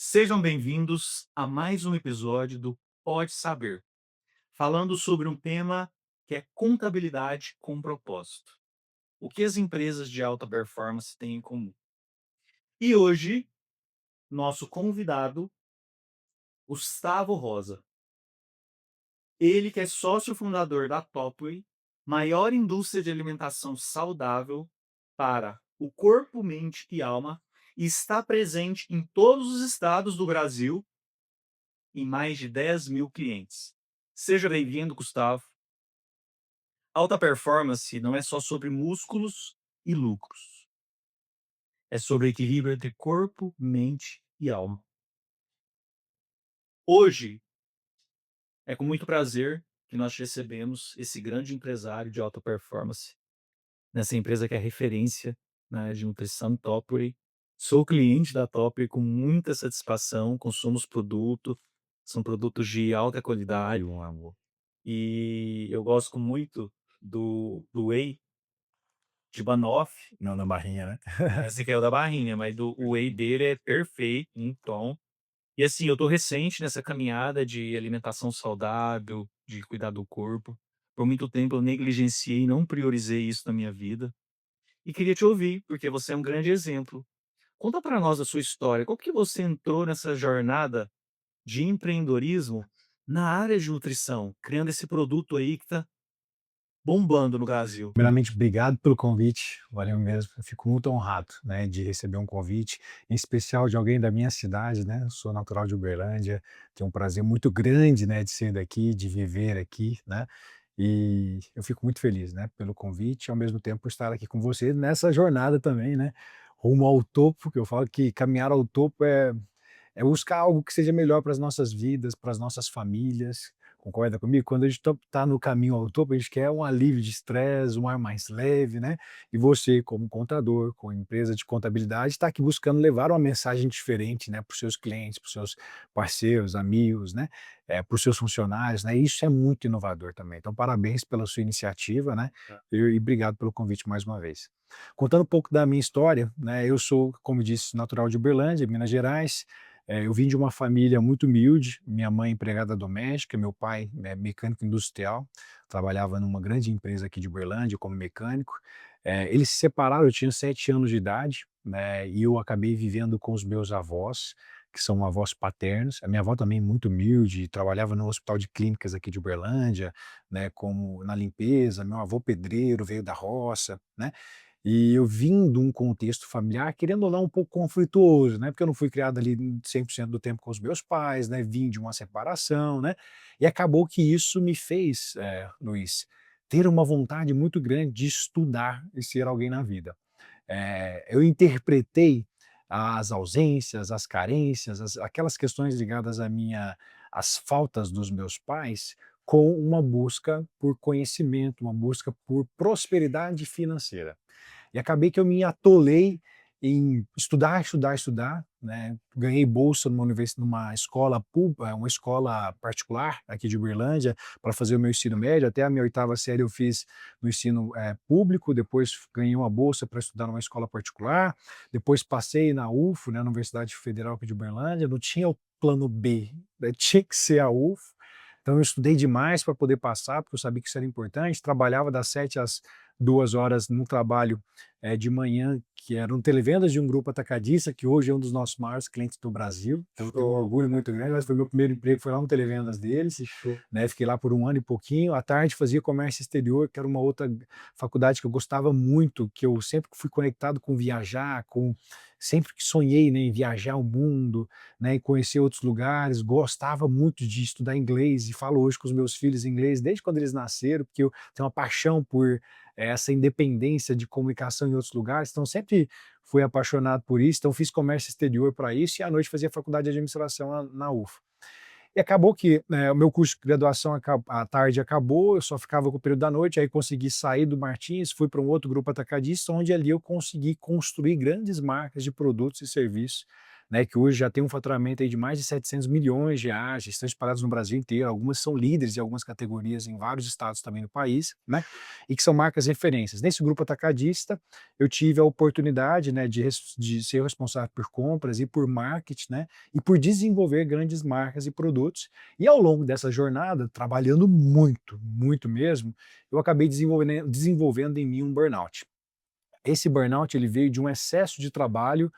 Sejam bem-vindos a mais um episódio do Pode Saber, falando sobre um tema que é contabilidade com propósito. O que as empresas de alta performance têm em comum? E hoje, nosso convidado, Gustavo Rosa. Ele que é sócio fundador da Topway, maior indústria de alimentação saudável para o corpo, mente e alma, e está presente em todos os estados do Brasil em mais de 10.000 clientes. Seja bem-vindo, Gustavo. Alta performance não é só sobre músculos e lucros. É sobre equilíbrio entre corpo, mente e alma. Hoje, é com muito prazer que nós recebemos esse grande empresário de alta performance nessa empresa que é referência, né, de nutrição Topway. Sou cliente da Topway com muita satisfação, consumo os produtos, são produtos de alta qualidade. Meu amor. E eu gosto muito do whey de Banoff. Não, na barrinha, né? Esse aqui é o da barrinha, mas o whey dele é perfeito em tom. E assim, eu tô recente nessa caminhada de alimentação saudável, de cuidar do corpo. Por muito tempo eu negligenciei, não priorizei isso na minha vida. E queria te ouvir, porque você é um grande exemplo. Conta para nós a sua história. Como que você entrou nessa jornada de empreendedorismo na área de nutrição, criando esse produto aí que tá bombando no Brasil? Primeiramente, obrigado pelo convite, valeu mesmo. Eu fico muito honrado, né, de receber um convite, em especial de alguém da minha cidade, né? Eu sou natural de Uberlândia, tenho um prazer muito grande, né, de ser daqui, de viver aqui, né? E eu fico muito feliz, né, pelo convite, e ao mesmo tempo por estar aqui com você nessa jornada também, né, rumo ao topo, que eu falo que caminhar ao topo é buscar algo que seja melhor para as nossas vidas, para as nossas famílias. Concorda comigo? Quando a gente está no caminho ao topo, a gente quer um alívio de estresse, um ar mais leve, né? E você, como contador, com empresa de contabilidade, está aqui buscando levar uma mensagem diferente, né, para os seus clientes, para os seus parceiros, amigos, né, para os seus funcionários, né? Isso é muito inovador também. Então, parabéns pela sua iniciativa, né? E obrigado pelo convite mais uma vez. Contando um pouco da minha história, né? Eu sou, como disse, natural de Uberlândia, Minas Gerais. Eu vim de uma família muito humilde, minha mãe empregada doméstica, meu pai mecânico industrial, trabalhava numa grande empresa aqui de Uberlândia como mecânico. Eles se separaram, eu tinha 7 anos de idade, né, e eu acabei vivendo com os meus avós, que são avós paternos. A minha avó também muito humilde, trabalhava no hospital de clínicas aqui de Uberlândia, né, como na limpeza. Meu avô pedreiro, veio da roça, né. E eu vim de um contexto familiar, querendo ou não, um pouco conflituoso, né, porque eu não fui criado ali 100% do tempo com os meus pais, né, vim de uma separação, né, e acabou que isso me fez, Luiz, ter uma vontade muito grande de estudar e ser alguém na vida. Eu interpretei as ausências, as carências, aquelas questões ligadas à minha às faltas dos meus pais, com uma busca por conhecimento, uma busca por prosperidade financeira. E acabei que eu me atolei em estudar, estudar, estudar, né, ganhei bolsa numa escola uma escola particular aqui de Uberlândia, para fazer o meu ensino médio, até a minha oitava série eu fiz no ensino, público, depois ganhei uma bolsa para estudar numa escola particular, depois passei na UFO, né, Universidade Federal aqui de Uberlândia, não tinha o plano B, né, tinha que ser a UFO, então eu estudei demais para poder passar, porque eu sabia que isso era importante, trabalhava das 7 às 2 horas no trabalho de manhã, que eram televendas de um grupo atacadista, que hoje é um dos nossos maiores clientes do Brasil. Então eu tenho um Show, orgulho muito grande, mas foi meu primeiro emprego, foi lá no televendas deles, que show. né, fiquei lá por 1 ano e pouquinho. À tarde fazia comércio exterior, que era uma outra faculdade que eu gostava muito, que eu sempre fui conectado com viajar, com sempre que sonhei, né, em viajar o mundo, né, e conhecer outros lugares, gostava muito de estudar inglês e falo hoje com os meus filhos inglês desde quando eles nasceram, porque eu tenho uma paixão por essa independência de comunicação em outros lugares, então sempre fui apaixonado por isso, então fiz comércio exterior para isso e à noite fazia faculdade de administração na UFA. E acabou que, o meu curso de graduação à tarde acabou, eu só ficava com o período da noite, aí consegui sair do Martins, fui para um outro grupo atacadista, onde ali eu consegui construir grandes marcas de produtos e serviços, né, que hoje já tem um faturamento aí de mais de 700 milhões de reais, estão espalhados no Brasil inteiro, algumas são líderes em algumas categorias em vários estados também no país, né, e que são marcas referências. Nesse grupo atacadista, eu tive a oportunidade, né, de ser responsável por compras e por marketing, né, e por desenvolver grandes marcas e produtos. E ao longo dessa jornada, trabalhando muito, muito mesmo, eu acabei desenvolvendo em mim um burnout. Esse burnout ele veio de um excesso de trabalho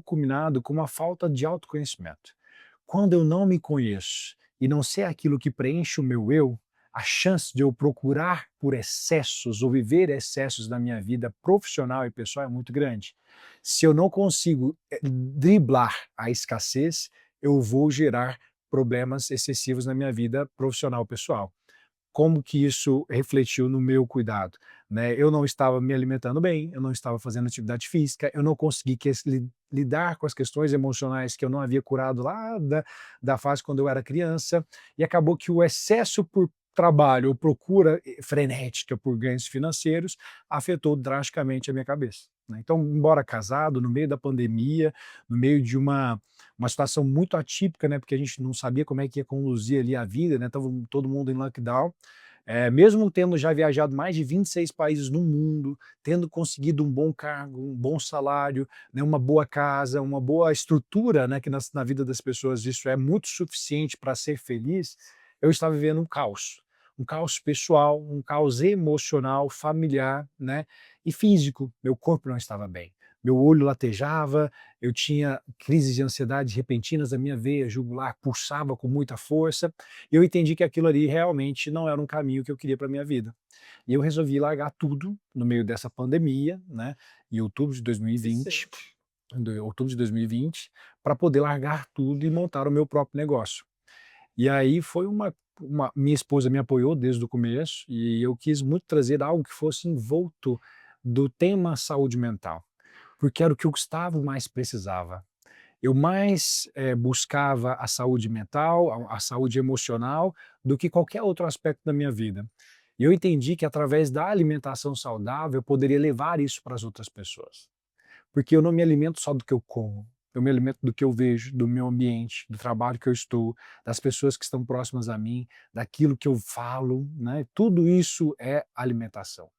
culminado com uma falta de autoconhecimento. Quando eu não me conheço e não sei aquilo que preenche o meu eu, a chance de eu procurar por excessos ou viver excessos na minha vida profissional e pessoal é muito grande. Se eu não consigo driblar a escassez, eu vou gerar problemas excessivos na minha vida profissional pessoal. Como que isso refletiu no meu cuidado, né? Eu não estava me alimentando bem, eu não estava fazendo atividade física, eu não consegui lidar com as questões emocionais que eu não havia curado lá da fase quando eu era criança, e acabou que o excesso por trabalho ou procura frenética por ganhos financeiros afetou drasticamente a minha cabeça, né? Então, embora casado, no meio da pandemia, no meio de uma situação muito atípica, né, porque a gente não sabia como é que ia conduzir ali a vida, né, estava todo mundo em lockdown, mesmo tendo já viajado mais de 26 países no mundo, tendo conseguido um bom cargo, um bom salário, né, uma boa casa, uma boa estrutura, né, que na vida das pessoas isso é muito suficiente para ser feliz, eu estava vivendo um caos pessoal, um caos emocional, familiar, né, e físico. Meu corpo não estava bem. Meu olho latejava, eu tinha crises de ansiedade repentinas, a minha veia jugular pulsava com muita força, e eu entendi que aquilo ali realmente não era um caminho que eu queria para minha vida. E eu resolvi largar tudo no meio dessa pandemia, né, em outubro de 2020, outubro de 2020, para poder largar tudo e montar o meu próprio negócio. E aí foi minha esposa me apoiou desde o começo, e eu quis muito trazer algo que fosse envolto do tema saúde mental, porque era o que o Gustavo mais precisava. Eu mais, buscava a saúde mental, a saúde emocional, do que qualquer outro aspecto da minha vida. E eu entendi que através da alimentação saudável eu poderia levar isso para as outras pessoas. Porque eu não me alimento só do que eu como, eu me alimento do que eu vejo, do meu ambiente, do trabalho que eu estou, das pessoas que estão próximas a mim, daquilo que eu falo, né, tudo isso é alimentação.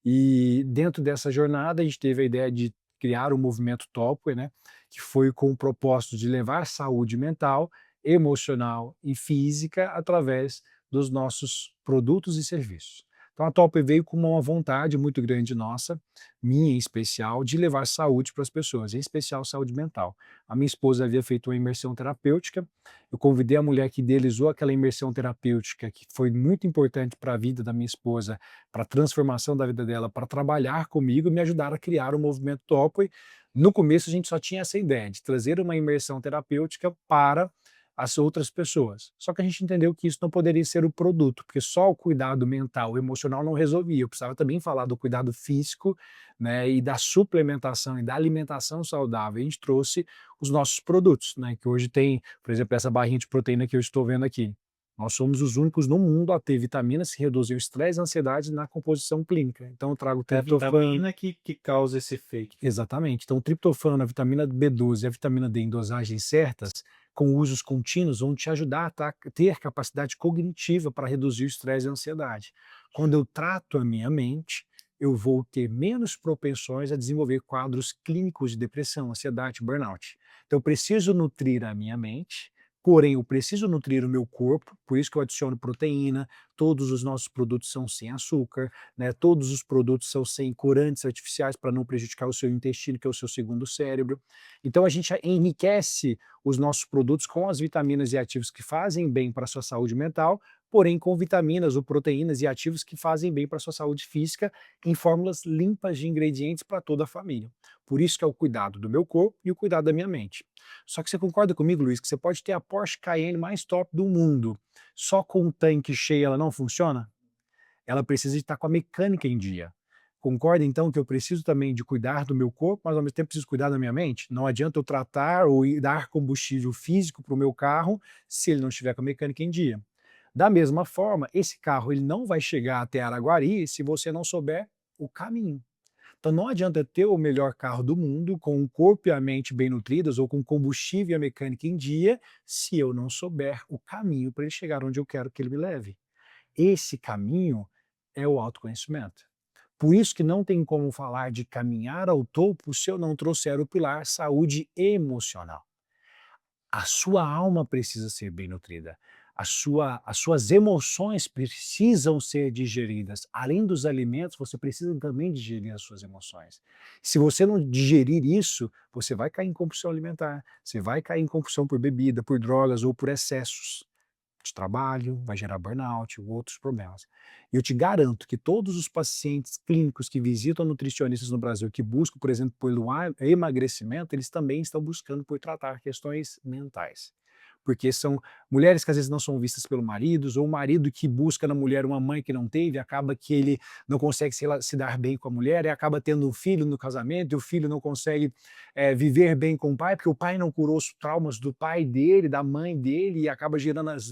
E dentro dessa jornada a gente teve a ideia de criar o movimento Topway, né, que foi com o propósito de levar saúde mental, emocional e física através dos nossos produtos e serviços. Então a Topway veio com uma vontade muito grande nossa, minha em especial, de levar saúde para as pessoas, em especial saúde mental. A minha esposa havia feito uma imersão terapêutica, eu convidei a mulher que idealizou aquela imersão terapêutica, que foi muito importante para a vida da minha esposa, para a transformação da vida dela, para trabalhar comigo e me ajudar a criar o movimento Topway. No começo a gente só tinha essa ideia de trazer uma imersão terapêutica para as outras pessoas. Só que a gente entendeu que isso não poderia ser o produto, porque só o cuidado mental, emocional não resolvia. Eu precisava também falar do cuidado físico, né, e da suplementação e da alimentação saudável. A gente trouxe os nossos produtos, né, que hoje tem, por exemplo, essa barrinha de proteína que eu estou vendo aqui. Nós somos os únicos no mundo a ter vitaminas que reduzem o estresse e a ansiedade na composição clínica. Então eu trago É a triptofano. vitamina que causa esse efeito. Exatamente. Então o triptofano, a vitamina B12 e a vitamina D em dosagens certas, com usos contínuos, vão te ajudar a ter capacidade cognitiva para reduzir o estresse e a ansiedade. Quando eu trato a minha mente, eu vou ter menos propensões a desenvolver quadros clínicos de depressão, ansiedade, burnout. Então eu preciso nutrir a minha mente, porém eu preciso nutrir o meu corpo, por isso que eu adiciono proteína, todos os nossos produtos são sem açúcar, né, todos os produtos são sem corantes artificiais para não prejudicar o seu intestino, que é o seu segundo cérebro. Então a gente enriquece os nossos produtos com as vitaminas e ativos que fazem bem para a sua saúde mental, porém com vitaminas ou proteínas e ativos que fazem bem para a sua saúde física, em fórmulas limpas de ingredientes para toda a família. Por isso que é o cuidado do meu corpo e o cuidado da minha mente. Só que você concorda comigo, Luiz, que você pode ter a Porsche Cayenne mais top do mundo, só com o tanque cheio ela não funciona? Ela precisa estar com a mecânica em dia. Concorda então que eu preciso também de cuidar do meu corpo, mas ao mesmo tempo preciso cuidar da minha mente? Não adianta eu tratar ou dar combustível físico para o meu carro se ele não estiver com a mecânica em dia. Da mesma forma, esse carro ele não vai chegar até Araguari se você não souber o caminho. Então não adianta eu ter o melhor carro do mundo, com o corpo e a mente bem nutridas ou com combustível e a mecânica em dia, se eu não souber o caminho para ele chegar onde eu quero que ele me leve. Esse caminho é o autoconhecimento. Por isso que não tem como falar de caminhar ao topo se eu não trouxer o pilar saúde emocional. A sua alma precisa ser bem nutrida. As suas emoções precisam ser digeridas. Além dos alimentos, você precisa também digerir as suas emoções. Se você não digerir isso, você vai cair em compulsão alimentar, você vai cair em compulsão por bebida, por drogas ou por excessos de trabalho, vai gerar burnout ou outros problemas. E eu te garanto que todos os pacientes clínicos que visitam nutricionistas no Brasil, que buscam, por exemplo, pelo emagrecimento, eles também estão buscando por tratar questões mentais. Porque são mulheres que às vezes não são vistas pelo marido, ou o marido que busca na mulher uma mãe que não teve, acaba que ele não consegue se dar bem com a mulher, e acaba tendo um filho no casamento, e o filho não consegue viver bem com o pai, porque o pai não curou os traumas do pai dele, da mãe dele, e acaba gerando os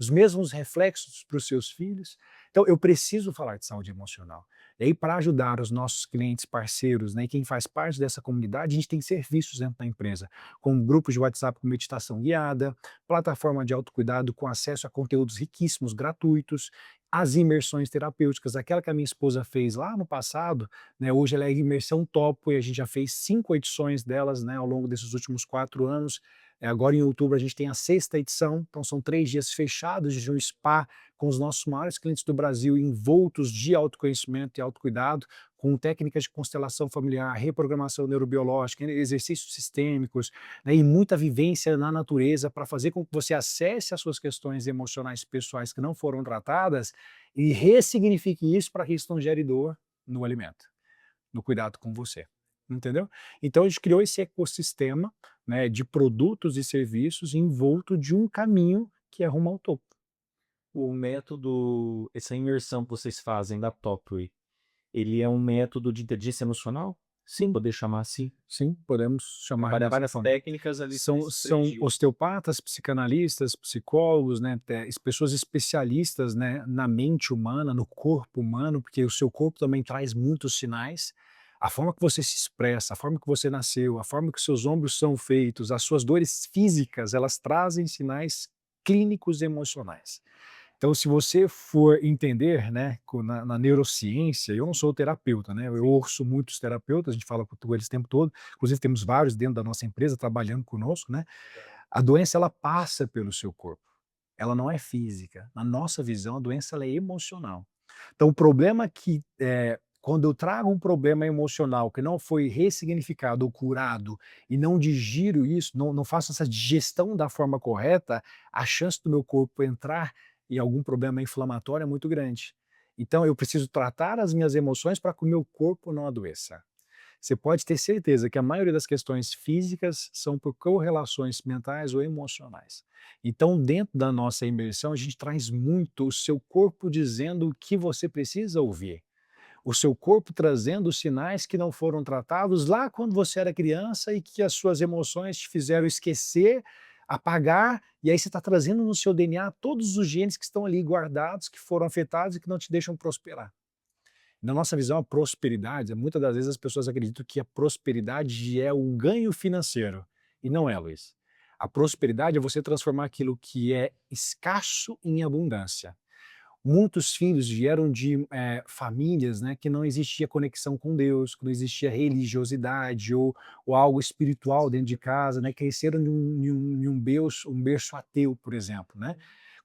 mesmos reflexos para os seus filhos. Então, eu preciso falar de saúde emocional. E aí, para ajudar os nossos clientes, parceiros, né, e quem faz parte dessa comunidade, a gente tem serviços dentro da empresa, como grupos de WhatsApp com meditação guiada, plataforma de autocuidado com acesso a conteúdos riquíssimos, gratuitos, as imersões terapêuticas, aquela que a minha esposa fez lá no passado, né, hoje ela é a imersão topo e a gente já fez 5 edições delas, né, ao longo desses últimos 4 anos. Agora em outubro a gente tem a sexta edição, então são 3 dias fechados de um spa com os nossos maiores clientes do Brasil envoltos de autoconhecimento e autocuidado, com técnicas de constelação familiar, reprogramação neurobiológica, exercícios sistêmicos, né, e muita vivência na natureza para fazer com que você acesse as suas questões emocionais pessoais que não foram tratadas e ressignifique isso para que isso não gere dor no alimento, no cuidado com você, entendeu? Então a gente criou esse ecossistema, né, de produtos e serviços envolto de um caminho que é rumo ao topo. O método, essa imersão que vocês fazem da Topway, ele é um método de inteligência emocional? Se Sim, poder chamar assim? sim, podemos chamar Trabalha dessa várias forma. técnicas ali nesses 3 São dias. osteopatas, psicanalistas, psicólogos, né, pessoas especialistas, né, na mente humana, no corpo humano, porque o seu corpo também traz muitos sinais. A forma que você se expressa, a forma que você nasceu, a forma que os seus ombros são feitos, as suas dores físicas, elas trazem sinais clínicos emocionais. Então, se você for entender, né, na neurociência, eu não sou terapeuta, né, eu ouço muitos terapeutas, a gente fala com eles o tempo todo, inclusive temos vários dentro da nossa empresa trabalhando conosco, né. A doença ela passa pelo seu corpo, ela não é física. Na nossa visão, a doença ela é emocional. Então o problema que, quando eu trago um problema emocional que não foi ressignificado ou curado e não digiro isso, não faço essa digestão da forma correta, a chance do meu corpo entrar em algum problema inflamatório é muito grande. Então eu preciso tratar as minhas emoções para que o meu corpo não adoeça. Você pode ter certeza que a maioria das questões físicas são por correlações mentais ou emocionais. Então, dentro da nossa imersão, a gente traz muito o seu corpo dizendo o que você precisa ouvir. O seu corpo trazendo os sinais que não foram tratados lá quando você era criança e que as suas emoções te fizeram esquecer, apagar, e aí você está trazendo no seu DNA todos os genes que estão ali guardados, que foram afetados e que não te deixam prosperar. Na nossa visão, a prosperidade, muitas das vezes as pessoas acreditam que a prosperidade é o ganho financeiro, e não é, Luiz. A prosperidade é você transformar aquilo que é escasso em abundância. Muitos filhos vieram de famílias, né, que não existia conexão com Deus, que não existia religiosidade ou algo espiritual dentro de casa, né, cresceram em um berço ateu, por exemplo, né.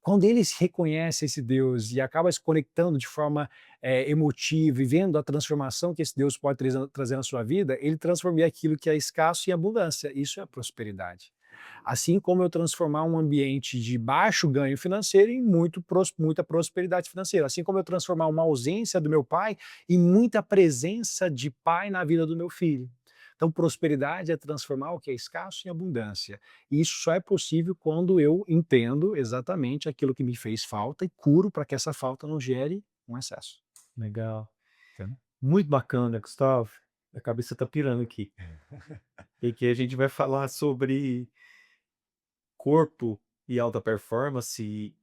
Quando eles reconhecem esse Deus e acaba se conectando de forma emotiva e vendo a transformação que esse Deus pode trazer na sua vida, ele transforma aquilo que é escasso em abundância. Isso é prosperidade. Assim como eu transformar um ambiente de baixo ganho financeiro em muita prosperidade financeira. Assim como eu transformar uma ausência do meu pai em muita presença de pai na vida do meu filho. Então, prosperidade é transformar o que é escasso em abundância. E isso só é possível quando eu entendo exatamente aquilo que me fez falta e curo para que essa falta não gere um excesso. Legal. Entendeu? Muito bacana, Gustavo. A cabeça tá pirando aqui. E aqui a gente vai falar sobre corpo e alta performance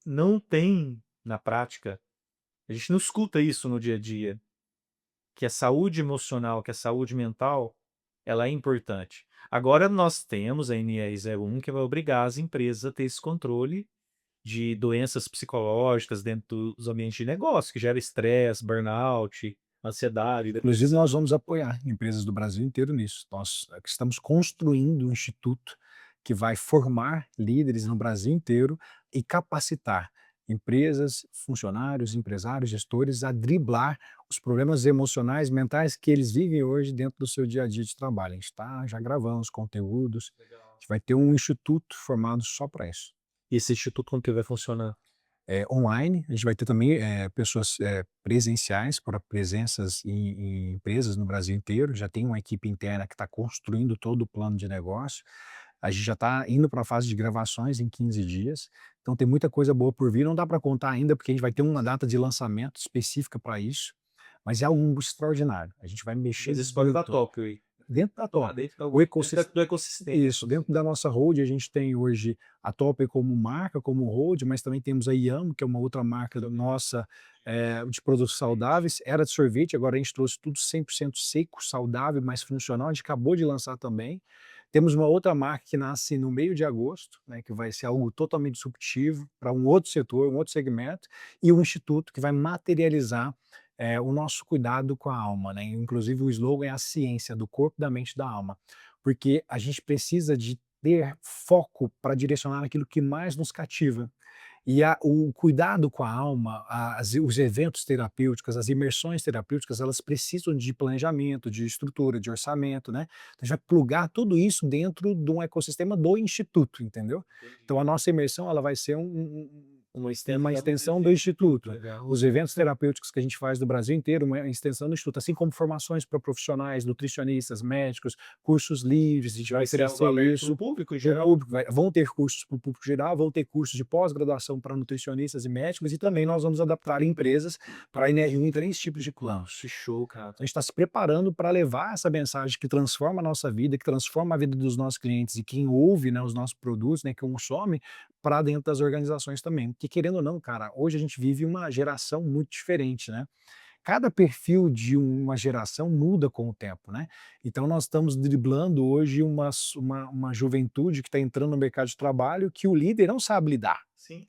não tem na prática, a gente não escuta isso no dia a dia. que a saúde emocional, que a saúde mental, ela é importante. Agora nós temos a NR01 que vai obrigar as empresas a ter esse controle de doenças psicológicas dentro dos ambientes de negócio, que gera estresse, burnout, ansiedade, Inclusive, nós depressão. vamos apoiar empresas do Brasil inteiro nisso. Nós estamos construindo um instituto que vai formar líderes no Brasil inteiro e capacitar empresas, funcionários, empresários, gestores a driblar os problemas emocionais, mentais que eles vivem hoje dentro do seu dia a dia de trabalho. A gente está já gravando os conteúdos, a Legal. gente vai ter um instituto formado só para isso. E esse instituto como que vai funcionar? Online, a gente vai ter também, pessoas, presenciais para presenças em empresas no Brasil inteiro, já tem uma equipe interna que está construindo todo o plano de negócio, a gente já está indo para a fase de gravações em 15 dias, então tem muita coisa boa por vir, não dá para contar ainda, porque a gente vai ter uma data de lançamento específica para isso, mas é algo extraordinário, a gente vai mexer Mas isso pode dar muito top aí. dentro da Ah, top. dentro O dentro ecossistema do ecossistema. isso, dentro da nossa hold a gente tem hoje a Topper como marca, como hold, mas também temos a Yamo, que é uma outra marca nossa, de produtos saudáveis, era de sorvete, agora a gente trouxe tudo 100% seco, saudável, mais funcional, a gente acabou de lançar também. Temos uma outra marca que nasce no meio de agosto, né, que vai ser algo totalmente disruptivo para um outro setor, um outro segmento, e um instituto que vai materializar, o nosso cuidado com a alma, né, inclusive o slogan é a ciência do corpo, da mente e da alma, porque a gente precisa de ter foco para direcionar aquilo que mais nos cativa. E o cuidado com a alma, os eventos terapêuticos, as imersões terapêuticas, elas precisam de planejamento, de estrutura, de orçamento, né. Então a gente vai plugar tudo isso dentro de um ecossistema do instituto, entendeu. Entendi. Então a nossa imersão ela vai ser Uma uma extensão do extensão do instituto, instituto. legal. Os eventos terapêuticos que a gente faz do Brasil inteiro, uma extensão do instituto, assim como formações para profissionais, nutricionistas, médicos, cursos livres, a gente vai Vai ser algo oferecer aberto para isso o público em para o geral? público, vão ter cursos para o público geral, vão ter cursos de pós-graduação para nutricionistas e médicos e também nós vamos adaptar empresas para a NR1 em 3 tipos de Que planos. show, cara. A gente está se preparando para levar essa mensagem que transforma a nossa vida, que transforma a vida dos nossos clientes e quem ouve, né, os nossos produtos, né, que consome, para dentro das organizações também. Porque querendo ou não, cara, hoje a gente vive uma geração muito diferente, né? Cada perfil de uma geração muda com o tempo, né? Então nós estamos driblando hoje uma juventude que está entrando no mercado de trabalho que o líder não sabe lidar. Sim.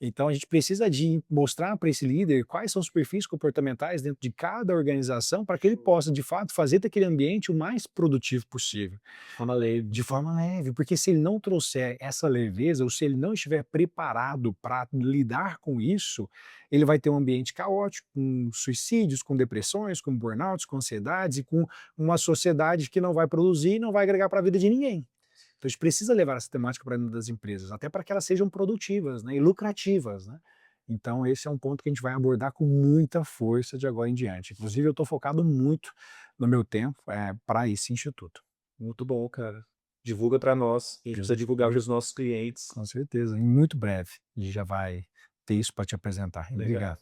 Então a gente precisa de mostrar para esse líder quais são os perfis comportamentais dentro de cada organização para que ele Show. possa, de fato, fazer daquele ambiente o mais produtivo possível. De forma leve. De forma leve, porque se ele não trouxer essa leveza ou se ele não estiver preparado para lidar com isso, ele vai ter um ambiente caótico, com suicídios, com depressões, com burnouts, com ansiedades e com uma sociedade que não vai produzir e não vai agregar para a vida de ninguém. Então a gente precisa levar essa temática para dentro das empresas, até para que elas sejam produtivas, né, e lucrativas, né. Então esse é um ponto que a gente vai abordar com muita força de agora em diante. Inclusive eu estou focado muito no meu tempo, para esse instituto. Muito bom, cara. Divulga para nós. A gente precisa divulgar para os nossos clientes. Com certeza, em muito breve, a gente já vai ter isso para te apresentar. Legal. Obrigado.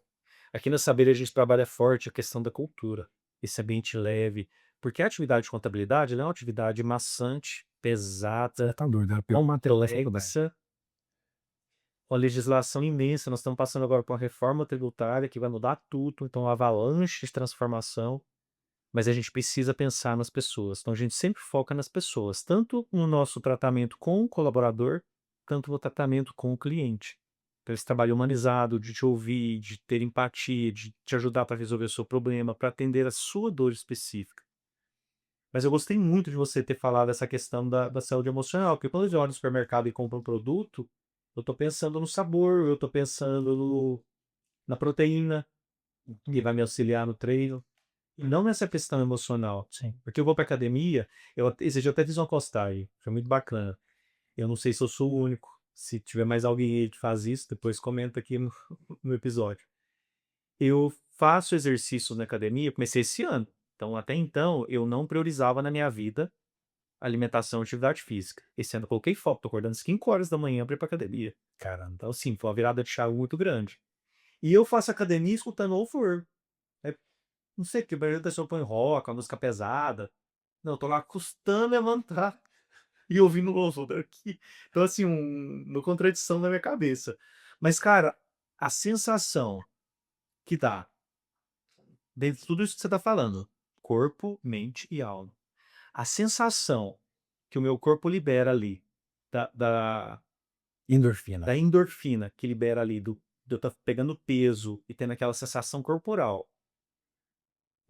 Aqui na Saber a gente trabalha forte a questão da cultura, esse ambiente leve, porque a atividade de contabilidade ela é uma atividade maçante, Você pesada, tá doido, era a pior matéria da faculdade. complexa, uma legislação imensa. Nós estamos passando agora por uma reforma tributária que vai mudar tudo, então uma avalanche de transformação, mas a gente precisa pensar nas pessoas. Então a gente sempre foca nas pessoas, tanto no nosso tratamento com o colaborador, quanto no tratamento com o cliente. Então esse trabalho humanizado, de te ouvir, de ter empatia, de te ajudar para resolver o seu problema, para atender a sua dor específica. Mas eu gostei muito de você ter falado essa questão da saúde emocional, porque quando eu olho no supermercado e compro um produto, eu estou pensando no sabor, eu estou pensando na proteína, que vai me auxiliar no treino, e não nessa questão emocional. Sim. Porque eu vou para academia, esse dia eu até fiz uma postagem, foi muito bacana. Eu não sei se eu sou o único. Se tiver mais alguém aí que faz isso, depois comenta aqui no, no episódio. Eu faço exercícios na academia, comecei esse ano. Então, até então, eu não priorizava na minha vida alimentação e atividade física. Esse ano eu coloquei foco, tô acordando às 5 horas da manhã para ir pra academia. Caramba. Então, sim, foi uma virada de chave muito grande. E eu faço academia escutando louvor. É, não sei, porque a maioria da pessoa põe rock, uma música pesada. Não, eu tô lá custando levantar e ouvindo louvor aqui. Então, assim, uma contradição na minha cabeça. Mas, cara, a sensação que dá dentro de tudo isso que você está falando, corpo, mente e alma. A sensação que o meu corpo libera ali, da da Endorfina. da endorfina que libera ali do de eu estar pegando peso e tendo aquela sensação corporal,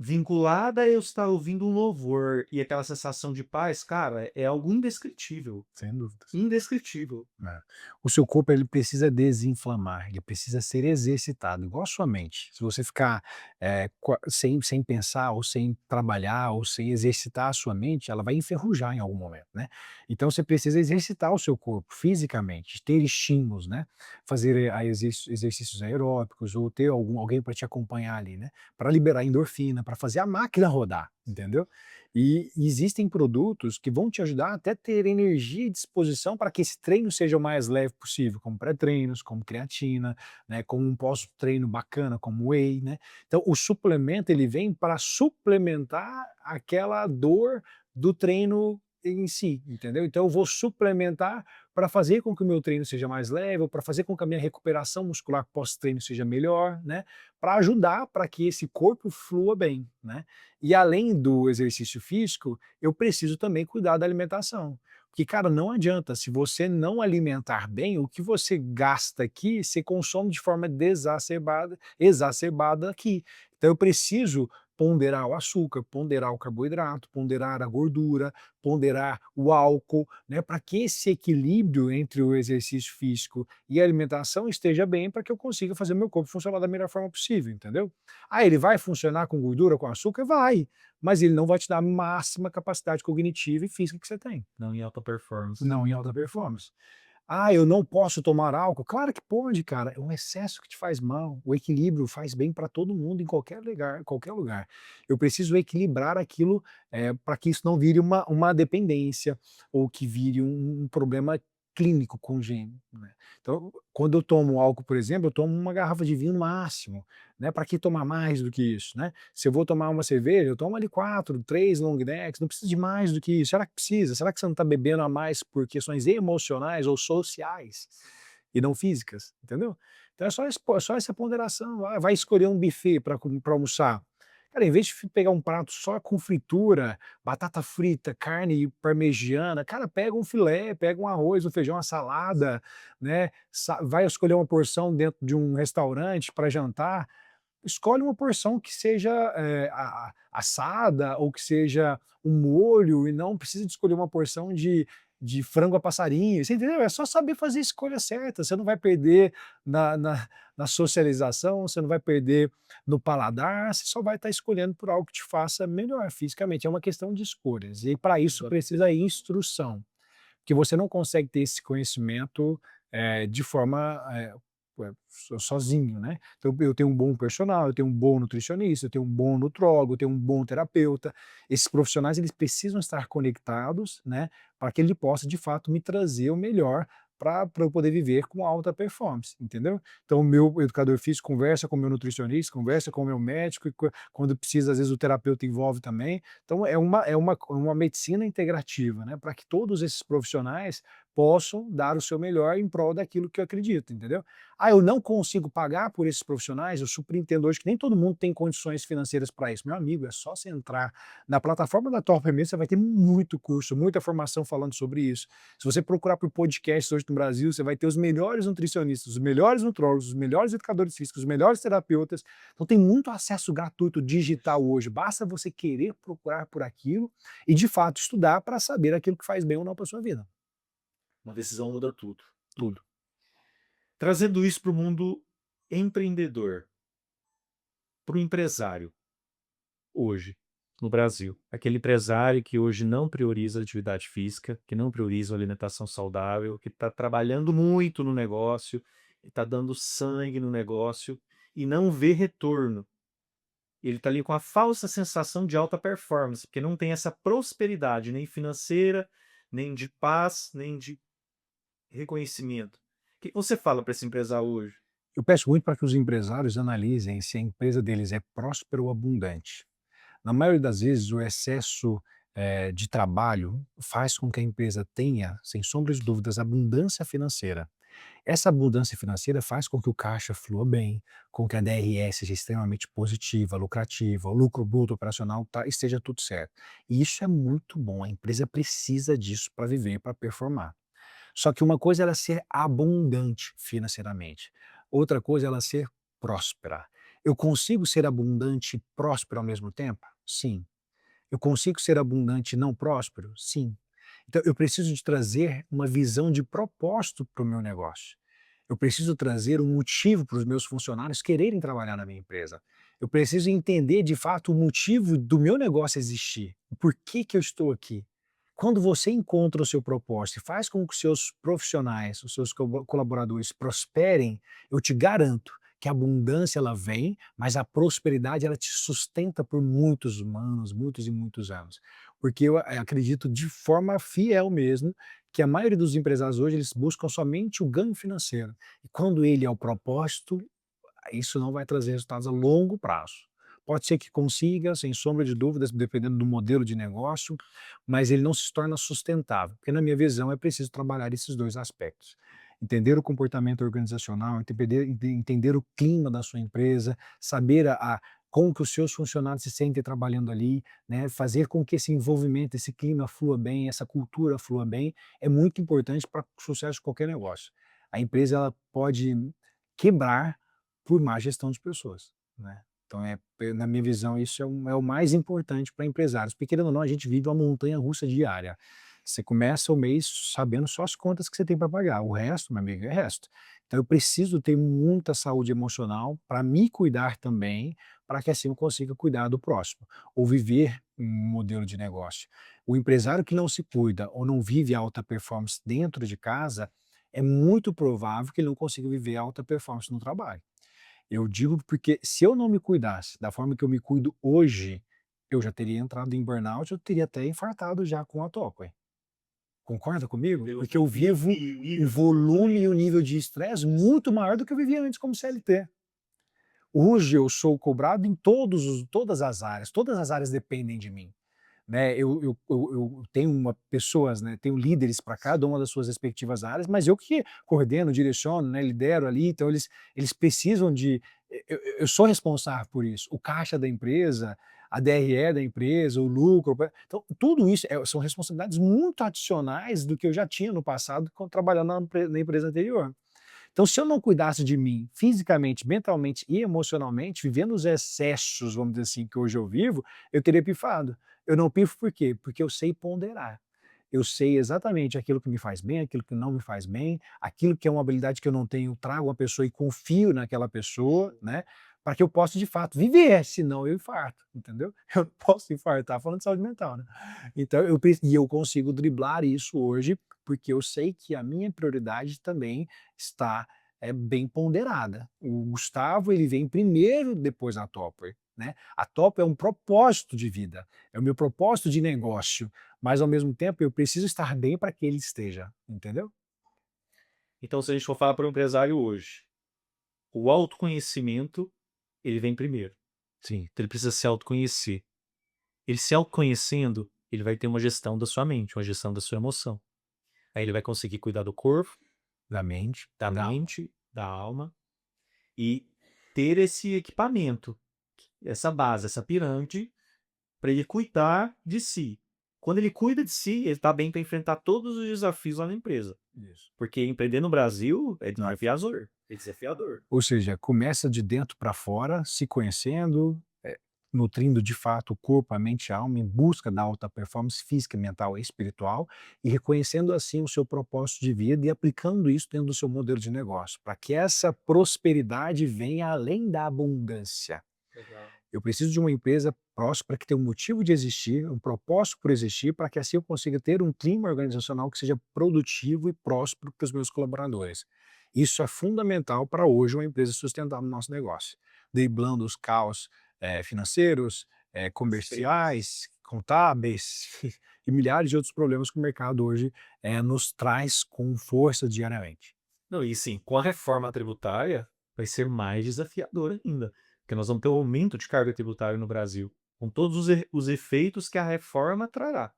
vinculada a eu estar ouvindo um louvor e aquela sensação de paz, cara, é algo indescritível, Sem dúvidas. indescritível. É. O seu corpo ele precisa desinflamar, ele precisa ser exercitado, igual a sua mente. Se você ficar sem pensar, ou sem trabalhar, ou sem exercitar a sua mente, ela vai enferrujar em algum momento, né? Então você precisa exercitar o seu corpo fisicamente, ter estímulos, né? Fazer exercícios aeróbicos, ou ter alguém para te acompanhar ali, né? Para liberar endorfina, para fazer a máquina rodar, entendeu? E existem produtos que vão te ajudar até ter energia e disposição para que esse treino seja o mais leve possível, como pré-treinos, como creatina, né, como um pós-treino bacana, como whey, né. Então o suplemento ele vem para suplementar aquela dor do treino em si, entendeu. Então eu vou suplementar para fazer com que o meu treino seja mais leve, ou para fazer com que a minha recuperação muscular pós-treino seja melhor, né, para ajudar para que esse corpo flua bem, né. E além do exercício físico, eu preciso também cuidar da alimentação. Porque, cara, não adianta, se você não alimentar bem, o que você gasta aqui, você consome de forma exacerbada aqui. Então eu preciso ponderar o açúcar, ponderar o carboidrato, ponderar a gordura, ponderar o álcool, né, para que esse equilíbrio entre o exercício físico e a alimentação esteja bem, para que eu consiga fazer meu corpo funcionar da melhor forma possível, entendeu? Ah, ele vai funcionar com gordura, com açúcar? Vai, mas ele não vai te dar a máxima capacidade cognitiva e física que você tem, Não em alta performance. não em alta performance. Ah, eu não posso tomar álcool? Claro que pode, cara, é um excesso que te faz mal, o equilíbrio faz bem para todo mundo em qualquer lugar, qualquer lugar. Eu preciso equilibrar aquilo, para que isso não vire uma dependência, ou que vire um problema clínico congênito, né. Então, quando eu tomo álcool, por exemplo, eu tomo uma garrafa de vinho no máximo, né, para que tomar mais do que isso, né. Se eu vou tomar uma cerveja, eu tomo ali 4, 3 long necks, não precisa de mais do que isso. Será que precisa? Será que você não está bebendo a mais por questões emocionais ou sociais e não físicas, entendeu? Então é só essa ponderação. Ah, vai escolher um buffet para almoçar. Cara, em vez de pegar um prato só com fritura, batata frita, carne parmegiana, cara, pega um filé, pega um arroz, um feijão, uma salada, né? Vai escolher uma porção dentro de um restaurante para jantar, escolhe uma porção que seja, assada, ou que seja um molho, e não precisa de escolher uma porção de frango a passarinho, você entendeu? É só saber fazer a escolha certa, você não vai perder na socialização, você não vai perder no paladar, você só vai estar escolhendo por algo que te faça melhor fisicamente, é uma questão de escolhas, e para isso Exa precisa instrução, porque você não consegue ter esse conhecimento, de forma, sozinho, né. Então eu tenho um bom personal, eu tenho um bom nutricionista, eu tenho um bom nutrólogo, eu tenho um bom terapeuta. Esses profissionais eles precisam estar conectados, né, para que ele possa de fato me trazer o melhor para eu poder viver com alta performance, entendeu. Então o meu educador físico conversa com o meu nutricionista, conversa com o meu médico, e quando precisa às vezes o terapeuta envolve também. Então é uma medicina integrativa, né, para que todos esses profissionais possam dar o seu melhor em prol daquilo que eu acredito, entendeu. Ah, eu não consigo pagar por esses profissionais, eu super entendo hoje que nem todo mundo tem condições financeiras para isso. Meu amigo, é só você entrar na plataforma da Top Remessa, você vai ter muito curso, muita formação falando sobre isso. Se você procurar por podcasts hoje no Brasil, você vai ter os melhores nutricionistas, os melhores nutrólogos, os melhores educadores físicos, os melhores terapeutas. Então tem muito acesso gratuito digital hoje, basta você querer procurar por aquilo e de fato estudar para saber aquilo que faz bem ou não para sua vida. uma decisão muda tudo, Tudo. tudo. Trazendo isso para o mundo empreendedor, para o empresário, hoje, no Brasil. Aquele empresário que hoje não prioriza a atividade física, que não prioriza a alimentação saudável, que está trabalhando muito no negócio, está dando sangue no negócio e não vê retorno. Ele está ali com a falsa sensação de alta performance, porque não tem essa prosperidade nem financeira, nem de paz, nem de reconhecimento. O que você fala para esse empresário hoje? Eu peço muito para que os empresários analisem se a empresa deles é próspera ou abundante. Na maioria das vezes, o excesso, de trabalho faz com que a empresa tenha, sem sombra de dúvidas, abundância financeira. Essa abundância financeira faz com que o caixa flua bem, com que a DRE seja extremamente positiva, lucrativa, o lucro bruto operacional esteja tudo certo. E isso é muito bom, a empresa precisa disso para viver, para performar. Só que uma coisa é ela ser abundante financeiramente, outra coisa é ela ser próspera. Eu consigo ser abundante e próspero ao mesmo tempo? Sim. Eu consigo ser abundante e não próspero? Sim. Então eu preciso de trazer uma visão de propósito para o meu negócio. Eu preciso trazer um motivo para os meus funcionários quererem trabalhar na minha empresa. Eu preciso entender de fato o motivo do meu negócio existir. Por que que eu estou aqui? Quando você encontra o seu propósito e faz com que os seus profissionais, os seus colaboradores prosperem, eu te garanto que a abundância ela vem, mas a prosperidade ela te sustenta por muitos anos, muitos e muitos anos. Porque eu acredito de forma fiel mesmo que a maioria dos empresários hoje eles buscam somente o ganho financeiro. E quando ele é o propósito, isso não vai trazer resultados a longo prazo. Pode ser que consiga, sem sombra de dúvidas, dependendo do modelo de negócio, mas ele não se torna sustentável, porque na minha visão é preciso trabalhar esses 2 aspectos. Entender o comportamento organizacional, entender o clima da sua empresa, saber como que os seus funcionários se sentem trabalhando ali, né, fazer com que esse envolvimento, esse clima flua bem, essa cultura flua bem, é muito importante para o sucesso de qualquer negócio. A empresa ela pode quebrar por má gestão de pessoas, né. Então na minha visão isso é o mais importante para empresários, porque querendo ou não a gente vive uma montanha-russa diária. Você começa o mês sabendo só as contas que você tem para pagar, o resto, meu amigo, é resto. Então eu preciso ter muita saúde emocional para me cuidar também, para que assim eu consiga cuidar do próximo, ou viver um modelo de negócio. O empresário que não se cuida ou não vive alta performance dentro de casa, é muito provável que ele não consiga viver alta performance no trabalho. Eu digo porque se eu não me cuidasse da forma que eu me cuido hoje, eu já teria entrado em burnout, eu teria até infartado já com a toco, hein. Concorda comigo? Eu Porque eu vivo e o um nível volume e um nível de estresse muito maior do que eu vivia antes como CLT. Hoje eu sou cobrado em todas as áreas dependem de mim. Né, eu tenho pessoas, né, tenho líderes para cada uma das suas respectivas áreas, mas eu que coordeno, direciono, né, lidero ali, então eles precisam de eu sou responsável por isso, o caixa da empresa, a DRE da empresa, o lucro, então tudo isso são responsabilidades muito adicionais do que eu já tinha no passado quando trabalhando na empresa anterior. Então, se eu não cuidasse de mim fisicamente, mentalmente e emocionalmente, vivendo os excessos, vamos dizer assim, que hoje eu vivo, eu teria pifado. Eu não pifo por quê? Porque eu sei ponderar. Eu sei exatamente aquilo que me faz bem, aquilo que não me faz bem, aquilo que é uma habilidade que eu não tenho, eu trago uma pessoa e confio naquela pessoa, né? Para que eu possa de fato viver, senão eu infarto, entendeu? Eu não posso infartar falando de saúde mental, né? Então e eu consigo driblar isso hoje, porque eu sei que a minha prioridade também está bem ponderada. O Gustavo ele vem primeiro depois da Topper, né? A Topper é um propósito de vida, é o meu propósito de negócio, mas ao mesmo tempo eu preciso estar bem para que ele esteja, entendeu? Então, se a gente for falar para o empresário hoje, o autoconhecimento, ele vem primeiro. Sim, Então ele precisa se autoconhecer. Ele se autoconhecendo, ele vai ter uma gestão da sua mente, uma gestão da sua emoção. Aí ele vai conseguir cuidar do corpo, da mente, da da alma. mente, da alma e ter esse equipamento, essa base, essa pirâmide, para ele cuidar de si. Quando ele cuida de si, ele está bem para enfrentar todos os desafios lá na empresa. Isso. Porque empreender no Brasil é desafiador. É desafiador. Ou seja, começa de dentro para fora, se conhecendo, nutrindo de fato o corpo, a mente e a alma em busca da alta performance física, mental e espiritual, e reconhecendo assim o seu propósito de vida e aplicando isso dentro do seu modelo de negócio, para que essa prosperidade venha além da abundância. Legal. Eu preciso de uma empresa próspera que tenha um motivo de existir, um propósito por existir, para que assim eu consiga ter um clima organizacional que seja produtivo e próspero para os meus colaboradores. Isso é fundamental para hoje uma empresa sustentar no nosso negócio, driblando os caos financeiros, comerciais, contábeis e milhares de outros problemas que o mercado hoje nos traz com força diariamente. Não, e sim, com a reforma tributária vai ser mais desafiador ainda, porque nós vamos ter um aumento de carga tributária no Brasil, com todos os efeitos que a reforma trará.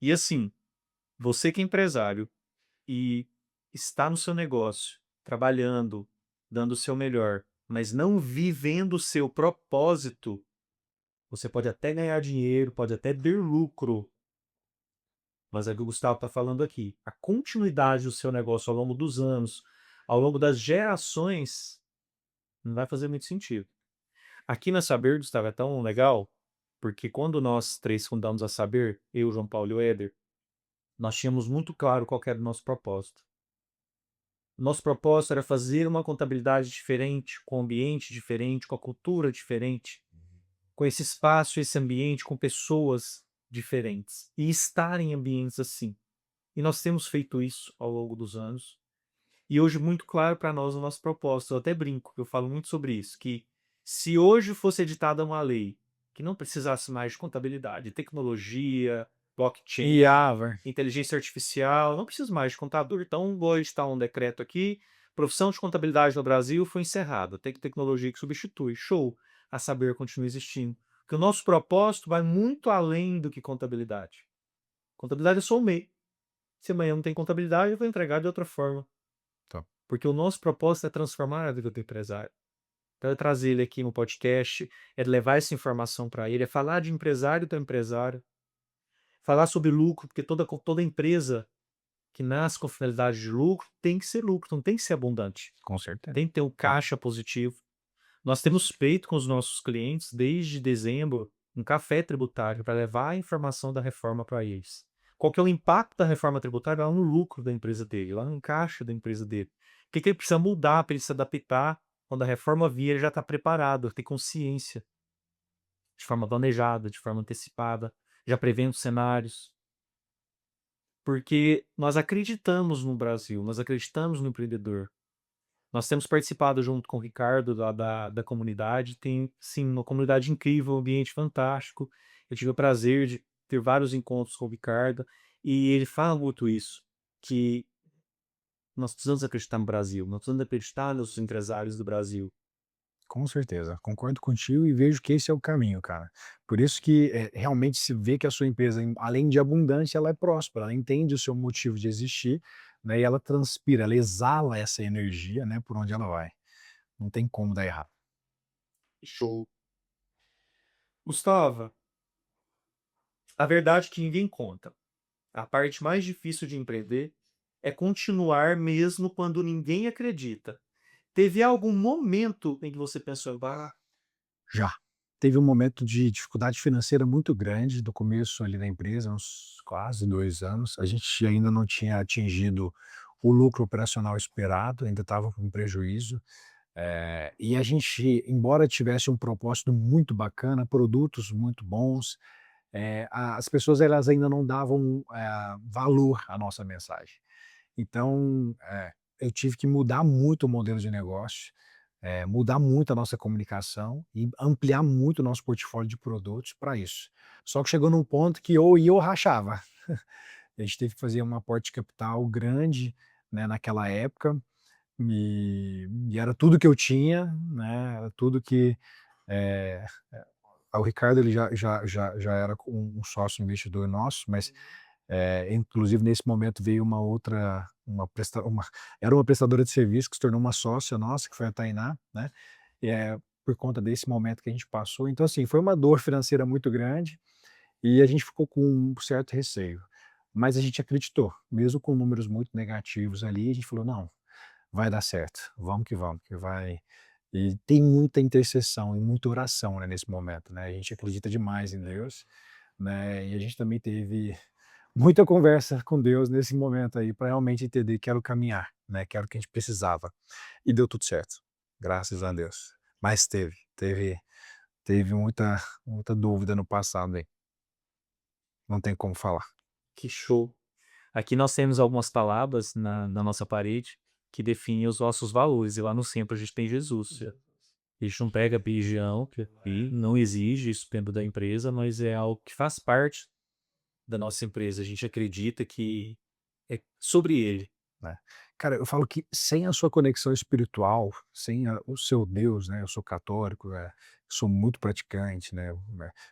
E assim, você que é empresário e está no seu negócio, trabalhando, dando o seu melhor, mas não vivendo o seu propósito, você pode até ganhar dinheiro, pode até ter lucro, mas é o que o Gustavo está falando aqui. A continuidade do seu negócio ao longo dos anos, ao longo das gerações, não vai fazer muito sentido. Aqui na Saber, Gustavo, é tão legal, porque quando nós três fundamos a Saber, eu, João Paulo e o Éder, nós tínhamos muito claro qual que era o nosso propósito. Nosso propósito era fazer uma contabilidade diferente, com um ambiente diferente, com a cultura diferente, com esse espaço, esse ambiente, com pessoas diferentes. E estar em ambientes assim. E nós temos feito isso ao longo dos anos. E hoje muito claro para nós o nosso propósito. Eu até brinco, eu falo muito sobre isso, que se hoje fosse editada uma lei que não precisasse mais de contabilidade, tecnologia, blockchain, IA, vai. inteligência artificial, não preciso mais de contador. Então, vou editar um decreto aqui, profissão de contabilidade no Brasil foi encerrada, tem tecnologia que substitui, show, a Saber continua existindo. Porque o nosso propósito vai muito além do que contabilidade. Contabilidade é só um meio. Se amanhã não tem contabilidade, eu vou entregar de outra forma. Tá. Porque o nosso propósito é transformar a vida do empresário. Então, é trazer ele aqui no podcast, é levar essa informação para ele, é falar de empresário para empresário, falar sobre lucro, porque toda empresa que nasce com finalidade de lucro tem que ser lucro, não tem que ser abundante. Com certeza. Tem que ter um Tá. caixa positivo. Nós temos feito com os nossos clientes, desde dezembro, um café tributário para levar a informação da reforma para eles. Qual que é o impacto da reforma tributária lá no lucro da empresa dele, lá no caixa da empresa dele? O que, que ele precisa mudar para ele se adaptar? Quando a reforma vir, ele já está preparado, tem consciência, de forma planejada, de forma antecipada, já prevendo cenários. Porque nós acreditamos no Brasil, nós acreditamos no empreendedor. Nós temos participado junto com o Ricardo da comunidade, tem sim uma comunidade incrível, um ambiente fantástico. Eu tive o prazer de ter vários encontros com o Ricardo e ele fala muito isso, que nós precisamos acreditar no Brasil, nós precisamos acreditar nos empresários do Brasil. Com certeza, concordo contigo e vejo que esse é o caminho, cara. Por isso que, realmente se vê que a sua empresa, além de abundante, ela é próspera, ela entende o seu motivo de existir, né, e ela transpira, ela exala essa energia, né, por onde ela vai. Não tem como dar errado. Show. Gustavo, a verdade que ninguém conta. A parte mais difícil de empreender é continuar mesmo quando ninguém acredita. Teve algum momento em que você pensou: "Bah, Já. Teve um momento de dificuldade financeira muito grande do começo ali da empresa, uns quase 2 anos, a gente ainda não tinha atingido o lucro operacional esperado, ainda estava com prejuízo. E a gente, embora tivesse um propósito muito bacana, produtos muito bons, as pessoas elas ainda não davam, valor à nossa mensagem. Então, eu tive que mudar muito o modelo de negócio, mudar muito a nossa comunicação e ampliar muito o nosso portfólio de produtos para isso. Só que chegou num ponto que ou ia ou rachava. A gente teve que fazer um aporte de capital grande, né, naquela época, e era tudo que eu tinha, né, era tudo que, eh, o Ricardo ele já era um sócio investidor nosso, mas, inclusive nesse momento veio uma outra, era uma prestadora de serviço que se tornou uma sócia nossa, que foi a Tainá, né, por conta desse momento que a gente passou. Então, assim, foi uma dor financeira muito grande, e a gente ficou com um certo receio. Mas a gente acreditou, mesmo com números muito negativos ali, a gente falou: "Não, vai dar certo, vamos que vai". E tem muita intercessão e muita oração, né, nesse momento, né, a gente acredita demais em Deus, né, e a gente também teve muita conversa com Deus nesse momento aí, para realmente entender que era o caminhar, né, que era o que a gente precisava. E deu tudo certo, graças a Deus. Mas teve muita dúvida no passado aí, não tem como falar. que show". Aqui nós temos algumas palavras na nossa parede que definem os nossos valores, e lá no centro a gente tem Jesus. A gente não pega religião, que aqui não exige isso dentro da empresa, mas é algo que faz parte da nossa empresa. A gente acredita que é sobre ele. Né. Cara, eu falo que sem a sua conexão espiritual, sem o seu Deus, né, eu sou católico, sou muito praticante, né,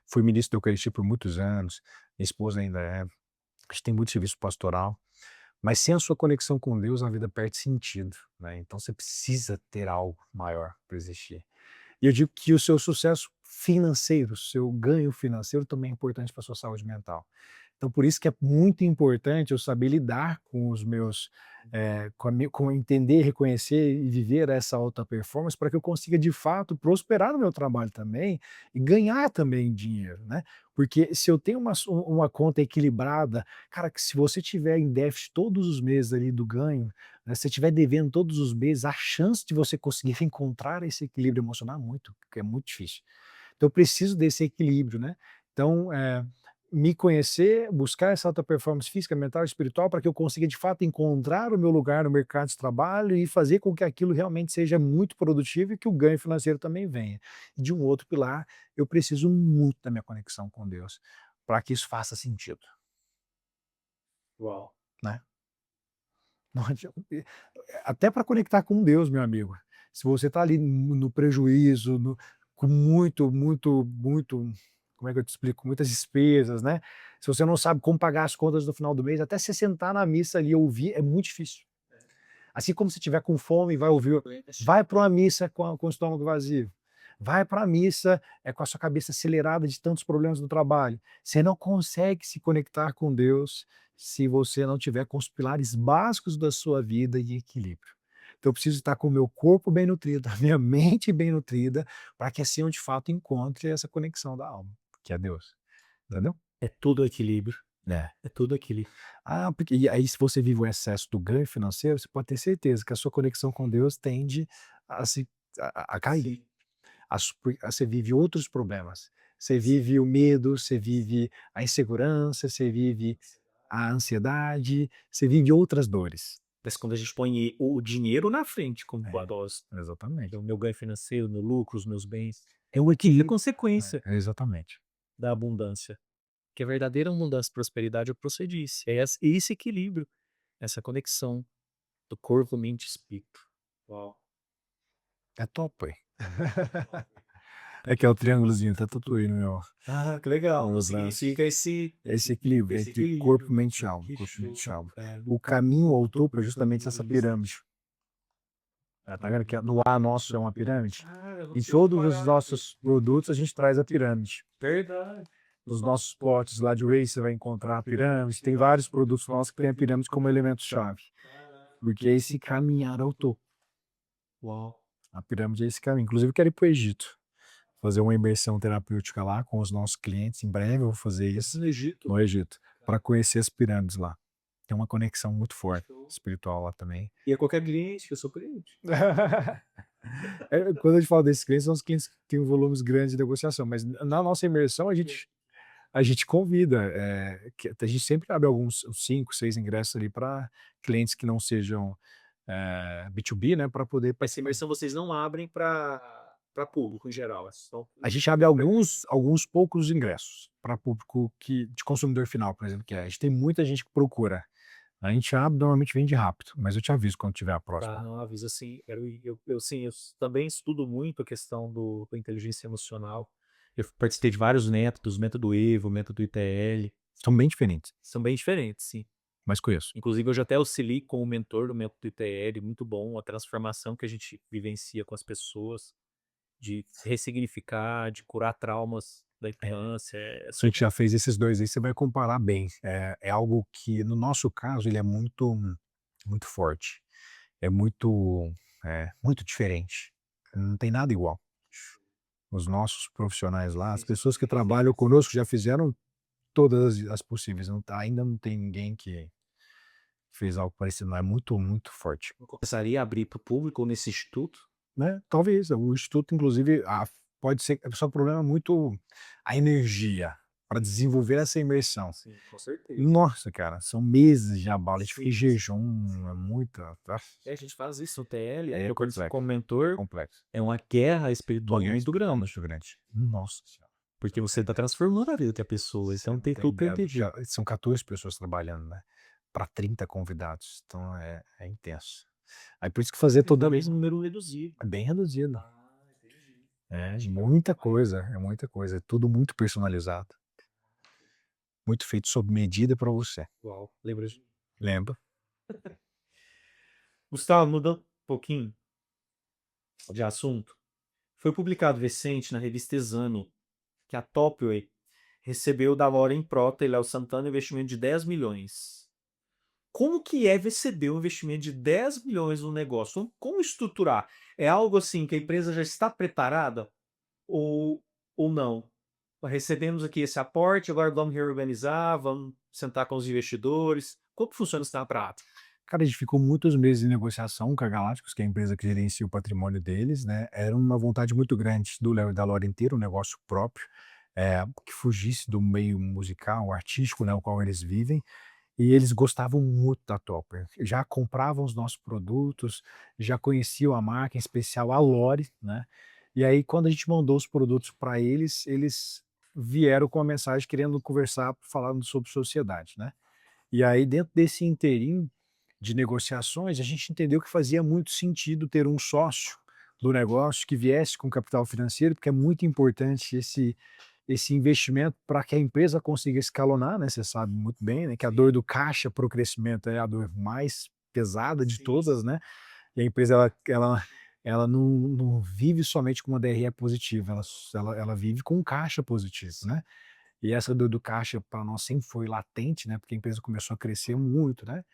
fui ministro da Eucaristia por muitos anos, minha esposa ainda é, a gente tem muito serviço pastoral, Mas sem a sua conexão com Deus, a vida perde sentido, né, então você precisa ter algo maior para existir. E eu digo que o seu sucesso financeiro, o seu ganho financeiro também é importante para sua saúde mental. Então por isso que é muito importante eu saber lidar com os meus, com entender, reconhecer e viver essa alta performance para que eu consiga de fato prosperar no meu trabalho também e ganhar também dinheiro, né. Porque se eu tenho uma conta equilibrada, cara, que se você tiver em déficit todos os meses ali do ganho, né, se você estiver devendo todos os meses, a chance de você conseguir encontrar esse equilíbrio emocional é muito difícil. Então eu preciso desse equilíbrio, né. Então, me conhecer, buscar essa alta performance física, mental e espiritual para que eu consiga de fato encontrar o meu lugar no mercado de trabalho e fazer com que aquilo realmente seja muito produtivo e que o ganho financeiro também venha. E de um outro pilar, eu preciso muito da minha conexão com Deus, para que isso faça sentido, Uau. né. Não adianta até para conectar com Deus, meu amigo. Se você está ali no prejuízo, com muito, como é que eu te explico? Muitas despesas, né. Se você não sabe como pagar as contas no final do mês, até você sentar na missa ali e ouvir é muito difícil. Assim como se tiver com fome, vai para uma missa com o estômago vazio. Vai para a missa, com a sua cabeça acelerada de tantos problemas do trabalho. Você não consegue se conectar com Deus se você não tiver com os pilares básicos da sua vida em equilíbrio. Então eu preciso estar com o meu corpo bem nutrido, a minha mente bem nutrida, para que assim eu de fato encontre essa conexão da alma, que é Deus, entendeu? É tudo equilíbrio, É. é tudo equilíbrio. Ah, porque e aí se você vive o excesso do ganho financeiro, você pode ter certeza que a sua conexão com Deus tende a se a cair. Sim, Você vive outros problemas. Você sim. vive o medo, você vive a insegurança, você vive a ansiedade, você vive outras dores. Mas quando a gente põe o dinheiro na frente como É, propósito, exatamente. o meu ganho financeiro, o meu lucro, os meus bens, É o é equilíbrio. consequência Exatamente. da abundância. Que a verdadeira abundância e prosperidade eu procedisse. É esse equilíbrio, essa conexão do corpo, mente e espírito. Uau. É top, ué. É que é o triângulozinho, tá tudo aí no Ah, que legal. meu braço. Significa esse Esse equilíbrio esse entre corpo, equilíbrio. mente e alma, Que corpo, mente e show, alma. cara. O caminho ao topo é justamente essa pirâmide. Tá vendo que no ar nosso é uma pirâmide? Cara, eu não Em tinha todos os reparado nossos nisso. produtos a gente traz a pirâmide. Verdade. Nos nossos potes lá de whey você vai encontrar a pirâmide, tem vários produtos nossos que tem a pirâmide como elemento-chave, Caraca. porque é esse caminhar ao topo. Uau. A pirâmide é esse caminho. Inclusive eu quero ir para o Egito, fazer uma imersão terapêutica lá com os nossos clientes, em breve eu vou fazer isso No Egito? no Egito, para conhecer as pirâmides lá. Tem uma conexão muito forte Show. espiritual lá também. E a qualquer cliente, eu sou cliente. Quando a gente fala desses clientes, são os clientes que têm volumes grandes de negociação, mas na nossa imersão a gente convida, que a gente sempre abre alguns uns 5, 6 ingressos ali para clientes que não sejam, B2B, né, para poder Essa participar. imersão vocês não abrem para público em geral, é só A gente abre alguns poucos ingressos para público que de consumidor final, por exemplo, que é a gente tem muita gente que procura. A gente abre, normalmente vende rápido, mas eu te aviso quando tiver a tá, próxima. não, avisa assim, quero ir. Sim, também estudo muito a questão da inteligência emocional. Eu participei de vários métodos, método EVO, método ITL, São bem diferentes, são bem diferentes, sim. mas conheço. Inclusive eu já até auxiliei com o mentor do método ITL, muito bom, a transformação que a gente vivencia com as pessoas, de ressignificar, de curar traumas da infância, é Se a gente super já fez esses 2 aí, você vai comparar bem. É algo que, no nosso caso, ele é muito forte, é muito diferente. Não tem nada igual. Os nossos profissionais lá, as pessoas que trabalham conosco já fizeram todas as possíveis, ainda não tem ninguém que fez algo parecido não, é muito forte. começaria a abrir para o público nesse instituto. Né, talvez, o instituto inclusive, pode ser só o problema é muito a energia para desenvolver essa imersão. Sim, com certeza. Nossa, cara, são meses de abalo, a gente fica em Sim, sim. jejum, é muita É, a gente faz isso no TL, é eu participo complexo, como mentor, complexo. é uma guerra espiritual Banhões muito grande, muito grande. Nossa senhora, porque você não você tem está ideia. transformando a vida da pessoa, Você então não tem tem tudo para ideia do que impedir. são 14 pessoas trabalhando, né, para 30 convidados, então é intenso. Aí por isso que fazer Mas toda no mesmo número reduzido. é bem reduzido. Ah, entendi. É muita coisa, é tudo muito personalizado, muito feito sob medida para você. Uau, lembra de Lembra? Gustavo, mudando um pouquinho de assunto, foi publicado recente na revista Exame que a Topway recebeu da Lauren Prota e Léo Santana um investimento de 10 milhões. Como que é receber um investimento de 10 milhões no negócio? Como estruturar? É algo assim que a empresa já está preparada ou, ou não? Recebemos aqui esse aporte, agora vamos reorganizar, vamos sentar com os investidores. Como funciona isso na prática? Cara, a gente ficou muitos meses em negociação com a Galácticos, que é a empresa que gerencia o patrimônio deles, né. Era uma vontade muito grande do Léo e da Lora ter um negócio próprio, que fugisse do meio musical, artístico, né, o qual eles vivem, e eles gostavam muito da Topper. Já compravam os nossos produtos, já conheciam a marca, em especial a Lore, né. E aí quando a gente mandou os produtos para eles, eles vieram com a mensagem querendo conversar, falando sobre sociedade, né. E aí dentro desse interim de negociações, a gente entendeu que fazia muito sentido ter um sócio do negócio que viesse com capital financeiro, porque é muito importante esse investimento para que a empresa consiga escalonar, né, você sabe muito bem, né, que a dor do caixa para o crescimento é a dor mais pesada de Sim, todas, né, e a empresa ela não vive somente com uma DRE positiva, ela vive com um caixa positivo, né. E essa dor do caixa para nós sempre foi latente, né, porque a empresa começou a crescer muito, né.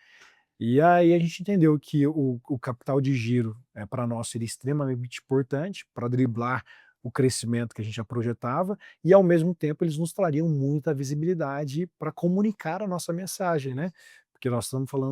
E aí a gente entendeu que o capital de giro, para nós seria extremamente importante para driblar o crescimento que a gente já projetava e, ao mesmo tempo, eles nos trariam muita visibilidade para comunicar a nossa mensagem, né, porque nós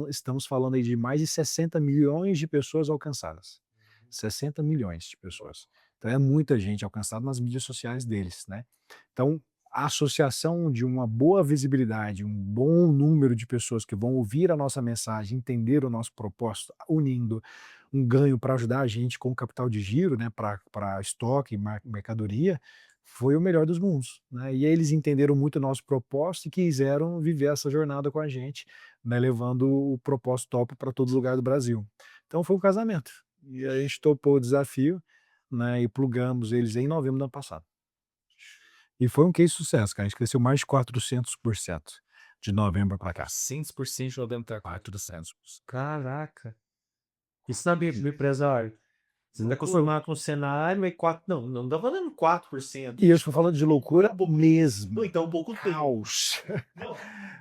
estamos falando aí de mais de 60 milhões de pessoas alcançadas. 60 milhões de pessoas. Então é muita gente alcançada nas mídias sociais deles, né. Então, a associação de uma boa visibilidade, um bom número de pessoas que vão ouvir a nossa mensagem, entender o nosso propósito, unindo um ganho para ajudar a gente com o capital de giro, né, para estoque, mercadoria, foi o melhor dos mundos, né. E aí eles entenderam muito o nosso propósito e quiseram viver essa jornada com a gente, né, levando o propósito top para todo lugar do Brasil. Então foi um casamento, e a gente topou o desafio, né, e plugamos eles em novembro do ano passado. E foi um case de sucesso, cara, a gente cresceu mais de 400% de novembro para cá. 400% de 90. 400%. Caraca. Isso na meu empresário. Você está acostumado com o cenário, aí 4. Não, não tá falando 4%. E eu estou falando de loucura mesmo, Não, então pouco tempo. caos. Não.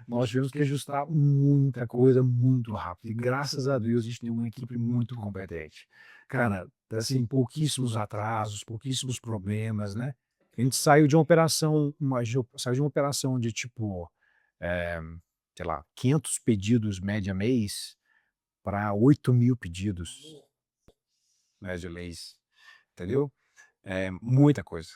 Nós tivemos que ajustar muita coisa muito rápido e graças a Deus a gente tem uma equipe muito competente. Cara, assim, pouquíssimos atrasos, pouquíssimos problemas, né. A gente saiu de uma operação de tipo, eh, sei lá, 500 pedidos média mês para 8.000 pedidos média mês, entendeu? É muita coisa,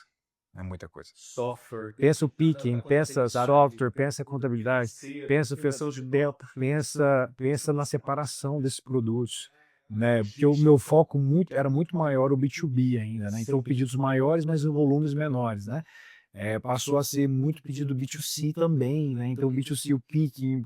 é muita coisa. Software, Pensa o picking, da pensa contabilidade, software, pensa contabilidade, financeira, pensa operação feição de de conta, delta, pensa na separação desses produtos, né, porque o meu foco era muito maior o B2B ainda, né, então pedidos maiores, mas em volumes menores, né. Passou a ser muito pedido B2C também, né, então o B2C, o picking,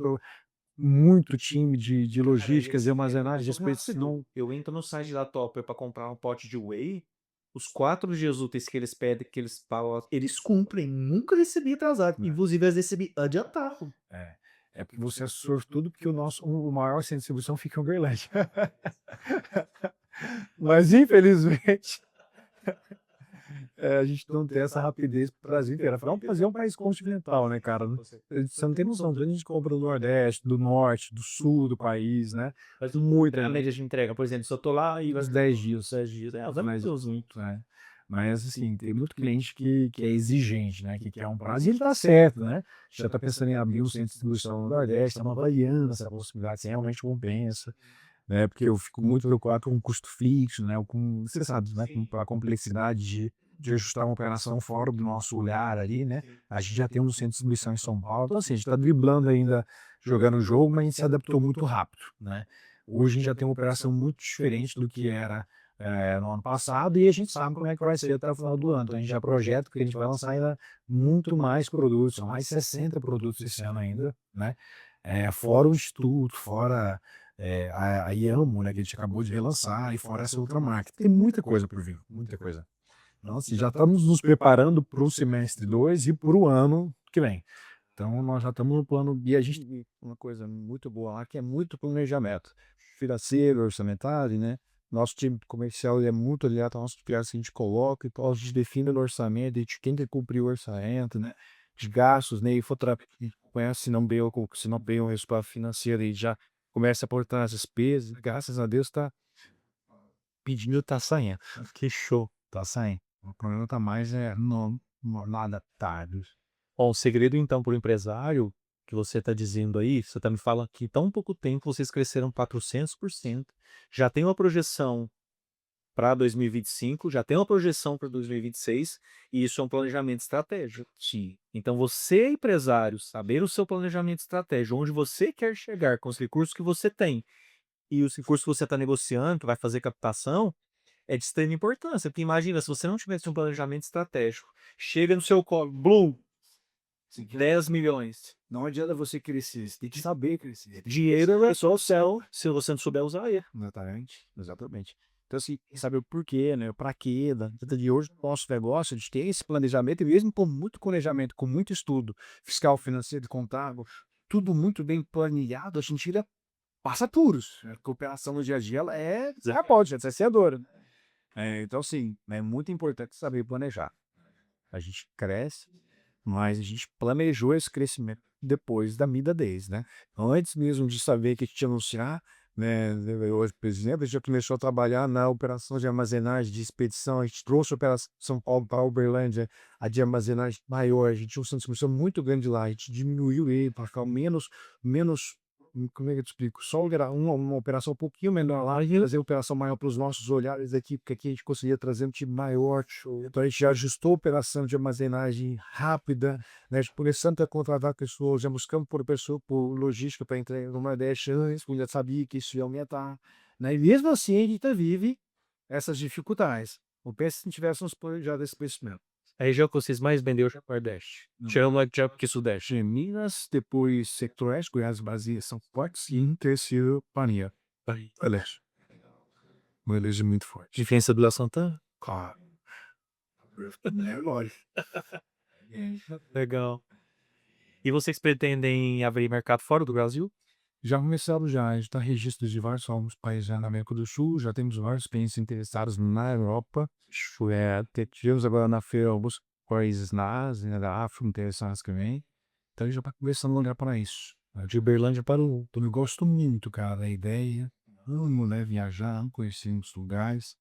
muito time de cara, e logísticas e assim, é armazenagem, de muito rápido. expedição. Eu entro no site da Topper para comprar um pote de whey, os 4 dias úteis que eles pedem, que eles falam, eles cumprem. Nunca recebi atrasado. Inclusive, eles recebi adiantado. É, é porque você é sortudo, porque o maior centro de distribuição fica em Uberlândia. Mas infelizmente, a gente não tem essa rapidez para o Brasil inteiro. Afinal, o Brasil é um país continental, né, cara? Você não tem noção, a gente compra do Nordeste, do Norte, do Sul do país, né? Mas Muita a média de entrega, por exemplo, se eu tô lá e uns 10 dias. 10 dias, é, vai Mas, Deus, muito. mas assim, tem muito cliente que é exigente, né? Que quer um prazo, e ele tá certo, né? Já tá pensando em abrir um centro de distribuição no Nordeste, estamos avaliando essa possibilidade, se realmente compensa, né? Porque eu fico muito preocupado com o custo fixo, né? Ou com, você sabe, né? Com a complexidade de ajustar uma operação fora do nosso olhar ali, né? A gente já tem um centro de distribuição em São Paulo, então assim, a gente está driblando ainda, jogando o jogo, mas a gente se adaptou muito rápido, né? Hoje a gente já tem uma operação muito diferente do que era no ano passado e a gente sabe como é que vai ser até o final do ano. Então a gente já projeta que a gente vai lançar ainda muito mais produtos, são mais 60 produtos esse ano ainda, né? Fora o Instituto, fora a Yamo, né, que a gente acabou de relançar, e fora essa outra marca. Tem muita coisa por vir, muita coisa. Então, assim, já estamos nos preparando para o semestre 2 e para o ano que vem. Então, nós já estamos no plano, e a gente tem uma coisa muito boa lá, que é muito planejamento. financeira, orçamentária, né. Nosso time comercial ele é muito ligado aos pilares que a gente coloca, então a gente define no orçamento, a gente tenta cumprir o orçamento, né, de gastos, né, infoterapia acompanhar se não bem o resultado financeiro e já começa a aportar as despesas, graças a Deus pedindo tá saindo. Que show. Tá saindo. O problema tá mais não nada tarde. Ó, o segredo então para o empresário, que você está dizendo aí, você está me falando que em tão pouco tempo vocês cresceram 400%, já tem uma projeção para 2025, já tem uma projeção para 2026, e isso é um planejamento estratégico. Sim. Então você, empresário, saber o seu planejamento estratégico, onde você quer chegar com os recursos que você tem e os recursos que você está negociando, que vai fazer captação, é de extrema importância. Porque imagina, se você não tivesse um planejamento estratégico, chega no seu colo, Blue, Sim. 10 milhões. Não adianta você crescer, você tem que saber crescer. Dinheiro é só o céu se você não souber usar ele. Exatamente, exatamente. Então, assim, saber o porquê, né, para quê, de hoje o nosso negócio, a gente tem esse planejamento, e mesmo com muito planejamento, com muito estudo fiscal, financeiro, contábil, tudo muito bem planejado, a gente ainda passa apuros. A cooperação no dia a dia, ela é desafiadora, é desafiadora. Então, assim, é muito importante saber planejar. A gente cresce, mas a gente planejou esse crescimento depois da mida deles, né. Antes mesmo de saber que a gente ia anunciar, né, hoje, por exemplo, a gente já começou a trabalhar na operação de armazenagem, de expedição, a gente trouxe a operação de São Paulo para Uberlândia, a de armazenagem maior, a gente tinha um centro de distribuição muito grande lá, a gente diminuiu ele para ficar menos, como é que eu te explico? Só uma operação um pouquinho menor lá e trazer a operação maior para os nossos olhares aqui, porque aqui a gente conseguia trazer um time maior. Então a gente já ajustou a operação de armazenagem rápida, né? A gente começando a contratar pessoas, já buscamos por pessoa, por logística para entrega no Nordeste antes, porque já sabia que isso ia aumentar, né? E mesmo assim a gente ainda vive essas dificuldades. Não pense se não tivéssemos planejado esse crescimento. A região que vocês mais vendeu já é o Nordeste. Tirando lá já que Sudeste. Minas, depois Sector-Oeste, Goiás, Brasília, São fortes, e em terceiro, Bahia. Aí. Leste. Beleza, muito forte. Diferença do Léo Santana? Claro. É lógico. Legal. E vocês pretendem abrir mercado fora do Brasil? Já começamos já, a gente está registro de vários alguns países já na América do Sul, já temos vários países interessados na Europa. Tivemos agora na feira alguns países na Ásia, né, da África interessados também. Então a gente já está começando a olhar para isso. De Uberlândia para o... Eu gosto muito, cara, da ideia. Amo, né, viajar, amo conhecer muitos lugares.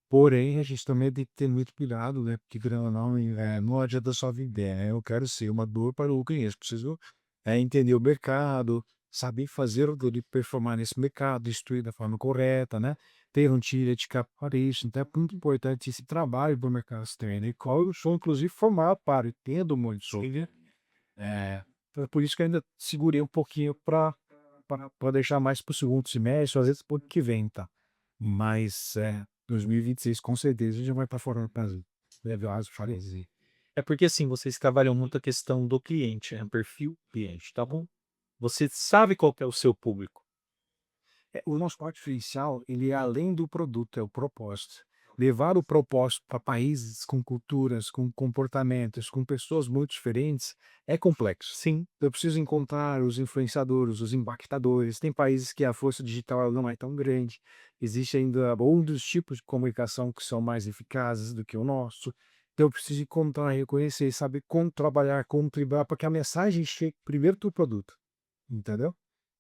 Porém, a gente também tem que ter muito cuidado, né? Porque, querendo ou não, não adianta só vender, né? Eu quero ser uma dor para o cliente. Preciso entender o mercado, saber fazer o de performar nesse mercado, instruir da forma correta, né? Ter um time de caparista. Então, é muito importante esse trabalho para o mercado externo. E qual eu sou, inclusive, formado para, entendo muito sobre. Então é por isso que eu ainda segurei um pouquinho para deixar mais para o segundo semestre, às vezes para o ano que vem, tá? Mas 2026 com certeza a gente já vai para fora do Brasil. Deve as falei. É porque assim, vocês trabalham muito a questão do cliente, né? Perfil cliente, tá bom? Você sabe qual que é o seu público. O nosso parte diferencial, ele é além do produto, é o propósito. Levar o propósito para países com culturas, com comportamentos, com pessoas muito diferentes, é complexo. Sim. Eu preciso encontrar os influenciadores, os impactadores. Tem países que a força digital não é tão grande. Existe ainda outros tipos de comunicação que são mais eficazes do que o nosso. Então eu preciso encontrar, reconhecer, saber como trabalhar, como driblar, para que a mensagem chegue primeiro do produto. Entendeu?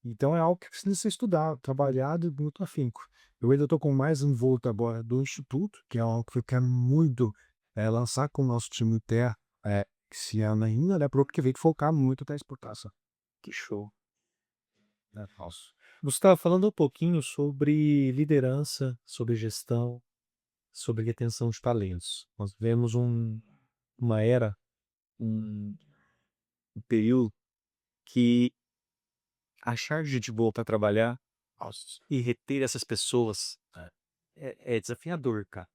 Então é algo que precisa ser estudado, trabalhado e muito afinco. Eu ainda estou com mais um volto agora do Instituto, que é algo que eu quero muito lançar com o nosso time interno esse ano ainda, né? Porque vem focar muito na exportação. Que show. Né? Nosso. Gustavo, falando um pouquinho sobre liderança, sobre gestão, sobre retenção de talentos. Nós vivemos uma era, um, um período que achar gente boa para trabalhar e reter essas pessoas é desafiador, cara.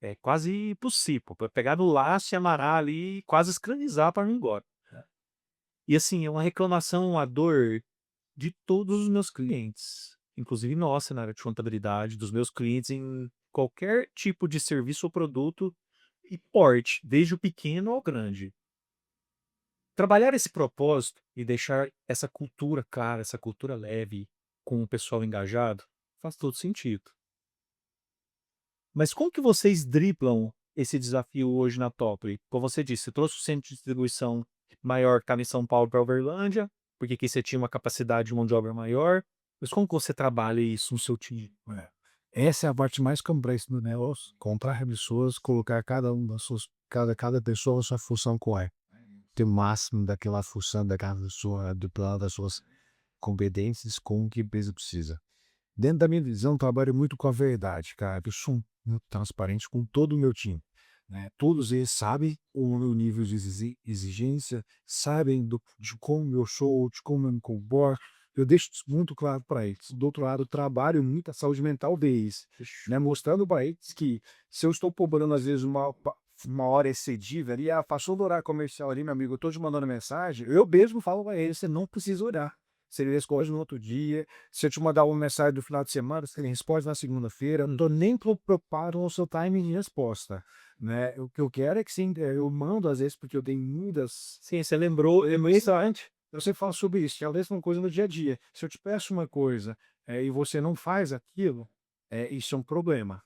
É quase impossível. Pra pegar no laço e amarrar ali e quase escravizar para não ir embora. E assim, é uma reclamação, uma dor de todos os meus clientes, inclusive nossa, na área de contabilidade, dos meus clientes em qualquer tipo de serviço ou produto e porte, desde o pequeno ao grande. Trabalhar esse propósito e deixar essa cultura cara, essa cultura leve, com o pessoal engajado, Faz todo sentido. Mas como que vocês driblam esse desafio hoje na Top? Como você disse, você trouxe o centro de distribuição maior que estava em São Paulo para Uberlândia, porque aqui você tinha uma capacidade de mão de obra maior. Mas como que você trabalha isso no seu time? É. Essa é a parte mais complexa do negócio, comprar pessoas, colocar cada pessoa a sua função correta. Ter o máximo daquela função daquela sua do plano das suas competências com o que a empresa precisa. Dentro da minha visão, eu trabalho muito com a verdade, cara. Eu sou muito transparente com todo o meu time, né? Todos eles sabem o meu nível de exigência, sabem de como eu sou, de como eu me comporto. Eu deixo isso muito claro para eles. Do outro lado, eu trabalho muito a saúde mental deles, né? Mostrando para eles que se eu estou cobrando, às vezes, uma hora excessiva ali, passou do horário comercial ali, meu amigo, eu estou te mandando mensagem, eu mesmo falo para eles, você não precisa orar. Se ele responde no outro dia, se eu te mandar uma mensagem do final de semana, se ele responde na segunda-feira, eu não estou nem preocupado com o seu timing de resposta, né? O que eu quero é que sim, eu mando às vezes, porque eu tenho muitas. Sim, você lembrou isso antes. Eu sempre falo sobre isso, que é a mesma coisa no dia a dia. Se eu te peço uma coisa e você não faz aquilo, isso é um problema.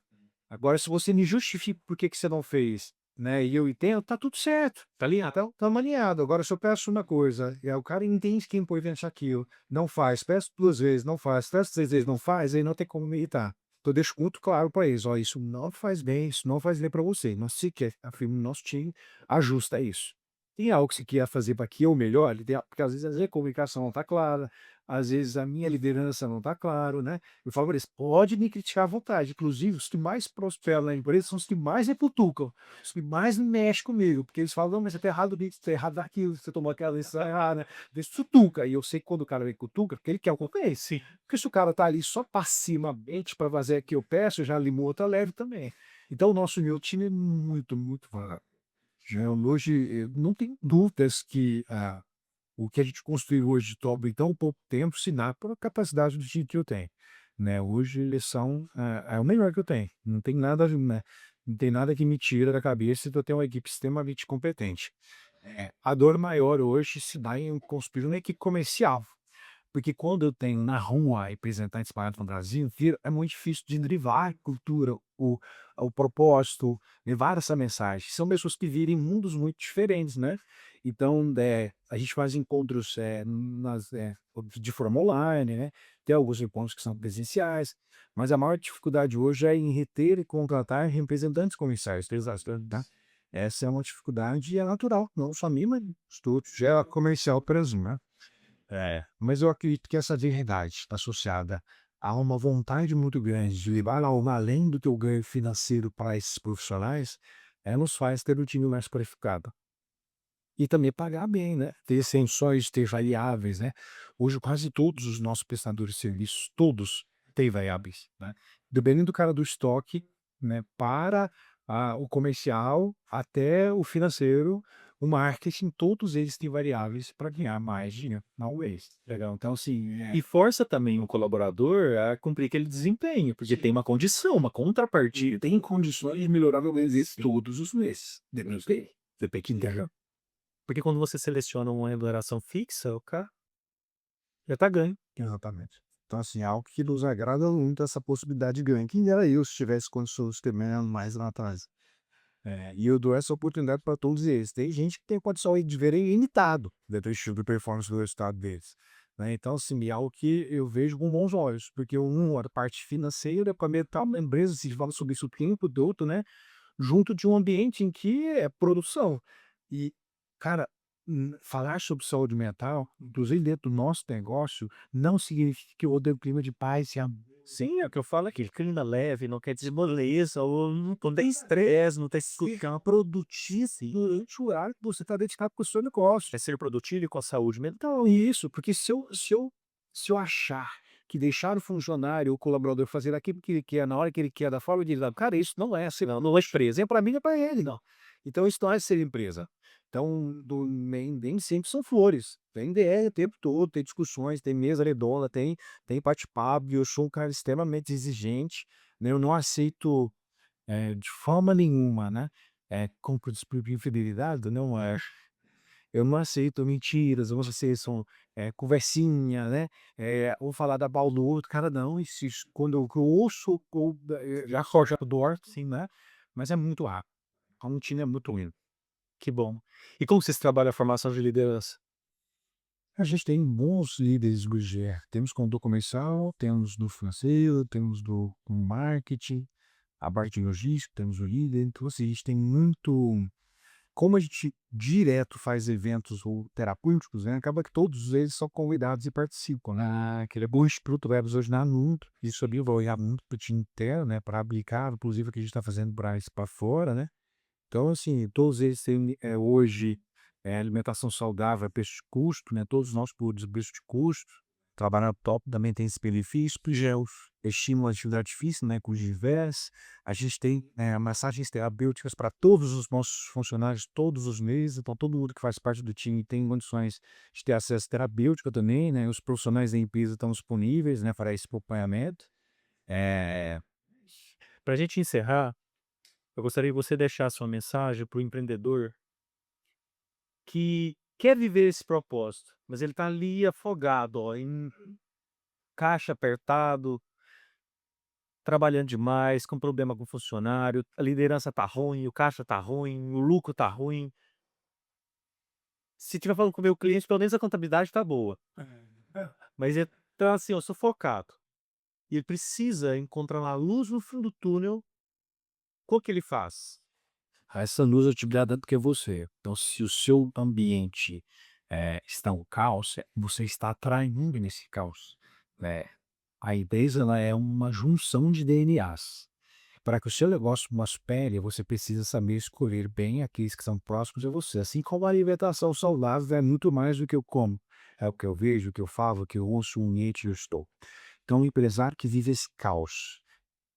Agora, se você me justifica por que que você não fez, né, e eu entendo, tá tudo certo, tá alinhado, tá alinhado. Agora, se eu peço uma coisa e aí o cara entende que é importante aquilo, não faz, peço 2 vezes, não faz, peço 3 vezes, não faz, aí não tem como me irritar. Então eu deixo muito claro para eles: "Ó, isso não faz bem, isso não faz bem para você. Nós sequer afirma no nosso time, ajusta isso. Tem algo que você quer fazer para que eu melhore?" Porque às vezes a comunicação não tá clara, às vezes a minha liderança não tá claro, né? Eu falo pra eles: "Pode me criticar à vontade, inclusive os que mais prosperam na empresa são os que mais me cutucam, os que mais mexem comigo", porque eles falam: "Não, mas você tá errado nisso, você tá errado naquilo, você tomou aquela decisão errada", eles cutuca, e eu sei que quando o cara me cutuca, porque ele quer o que eu penso. Sim. Porque se o cara tá ali só passivamente para fazer o que eu peço, eu já limo outra leve também. Então o meu time é muito, muito vago. Já hoje, eu não tenho dúvidas que, o que a gente construiu hoje de Toba em tão pouco tempo se dá pela capacidade do time que eu tenho, né? Hoje eles são, o melhor que eu tenho. Não tem nada, né, não tem nada que me tira da cabeça de eu ter uma equipe extremamente competente. A dor maior hoje se dá em construir uma equipe comercial. Porque quando eu tenho na rua representantes espalhados no Brasil inteiro, é muito difícil de drivar a cultura, o propósito, levar essa mensagem. São pessoas que vivem em mundos muito diferentes, né? Então, a gente faz encontros de forma online, né? Tem alguns encontros que são presenciais, mas a maior dificuldade hoje é em reter e contratar representantes comerciais, tá? Essa é uma dificuldade e é natural, não só a mim, mas todos. Já é comercial, por exemplo, né? Mas eu acredito que essa verdade está associada a uma vontade muito grande de levar algo além do que o ganho financeiro para esses profissionais, nos faz ter um time mais qualificado. E também pagar bem, né? Ter sensões, ter variáveis, né? Hoje quase todos os nossos prestadores de serviços, todos têm variáveis, né? Dependendo do cara do estoque, né? Para o comercial até o financeiro, o marketing, todos eles têm variáveis para ganhar mais dinheiro na vez. Legal. Então, assim, E força também o colaborador a cumprir aquele desempenho, porque tem uma condição, uma contrapartida. tem condições de melhorar meu mês todos os meses. Depende de entregar. Porque quando você seleciona uma remuneração fixa, o cara já tá ganho. Exatamente. Então, assim, é algo que nos agrada muito essa possibilidade de ganho. Quem dera eu se tivesse condições também mais lá atrás. E eu dou essa oportunidade para todos eles. Tem gente que tem condição aí de ver ilimitado dentro do estilo de performance do resultado deles, né? Então, assim, é algo que eu vejo com bons olhos, porque a parte financeira, para metal uma empresa, se fala sobre isso o tempo todo, né? Junto de um ambiente em que é produção. E, cara, falar sobre saúde mental, inclusive dentro do nosso negócio, não significa que eu odeio o clima de paz e amor. Sim, é o que eu falo aqui, clima leve, não quer dizer moleza, ou não tem estresse, não tem Ficar produtíssimo durante o horário que você está dedicado para o seu negócio. é ser produtivo e com a saúde mental. Então, isso, porque se eu achar que deixar o funcionário, o colaborador fazer aquilo que ele quer, na hora que ele quer, da forma que ele dá, cara, isso não é ser não é empresa, é para mim, é para ele, não. Então isso não é ser empresa. Então, nem sempre são flores. Tem DR o tempo todo, tem discussões, tem mesa redonda, tem bate-papo, e eu sou um cara extremamente exigente, né, eu não aceito, de forma nenhuma, né, cúmplices por infidelidade, não é. eu não aceito mentiras, eu não aceito, conversinha, né, ou falar da mal do outro, cara, não, quando eu ouço ou já dou sim, né, mas é muito rápido, a rotina é muito ruim. Que bom. E como vocês trabalham a formação de liderança? A gente tem bons líderes do temos com do comercial, temos do financeiro, temos do marketing, a parte de logística, temos o líder, então assim, a gente tem muito como a gente direto faz eventos ou terapêuticos, né, acaba que todos eles são convidados e participam, né. Que legal. O Instituto Webs hoje dá muito, isso ali eu vou olhar muito para o time inteiro, né, para aplicar, inclusive o que a gente está fazendo para fora, né. Então, assim, todos eles têm, hoje, alimentação saudável a preço de custo, né, todos nós produtos a preço de custo. Trabalhar top também tem esse benefício, gels, estímulo à atividade física, né, com os divers. A gente tem, massagens terapêuticas para todos os nossos funcionários todos os meses, então todo mundo que faz parte do time tem condições de ter acesso terapêutico também, né, os profissionais da empresa estão disponíveis, né, para esse acompanhamento. Eh Para a gente encerrar, eu gostaria que você deixasse uma mensagem para o empreendedor que quer viver esse propósito, mas ele está ali afogado, ó, em caixa apertado, trabalhando demais, com problema com o funcionário, a liderança tá ruim, o caixa tá ruim, o lucro tá ruim. Se tiver falando com o meu cliente, pelo menos a contabilidade tá boa. Mas ele tá assim, ó, sufocado. E ele precisa encontrar uma luz no fim do túnel. Qual que ele faz? Essa luz eu te dá tanto que é você. Então, se o seu ambiente, está um caos, você está atraindo nesse caos, né. A empresa ela é uma junção de DNAs. Para que o seu negócio prospere, você precisa saber escolher bem aqueles que são próximos a você. Assim como a alimentação saudável é muito mais do que eu como, é o que eu vejo, o que eu falo, o que eu ouço, o ambiente que eu estou. Então, o empresário que vive esse caos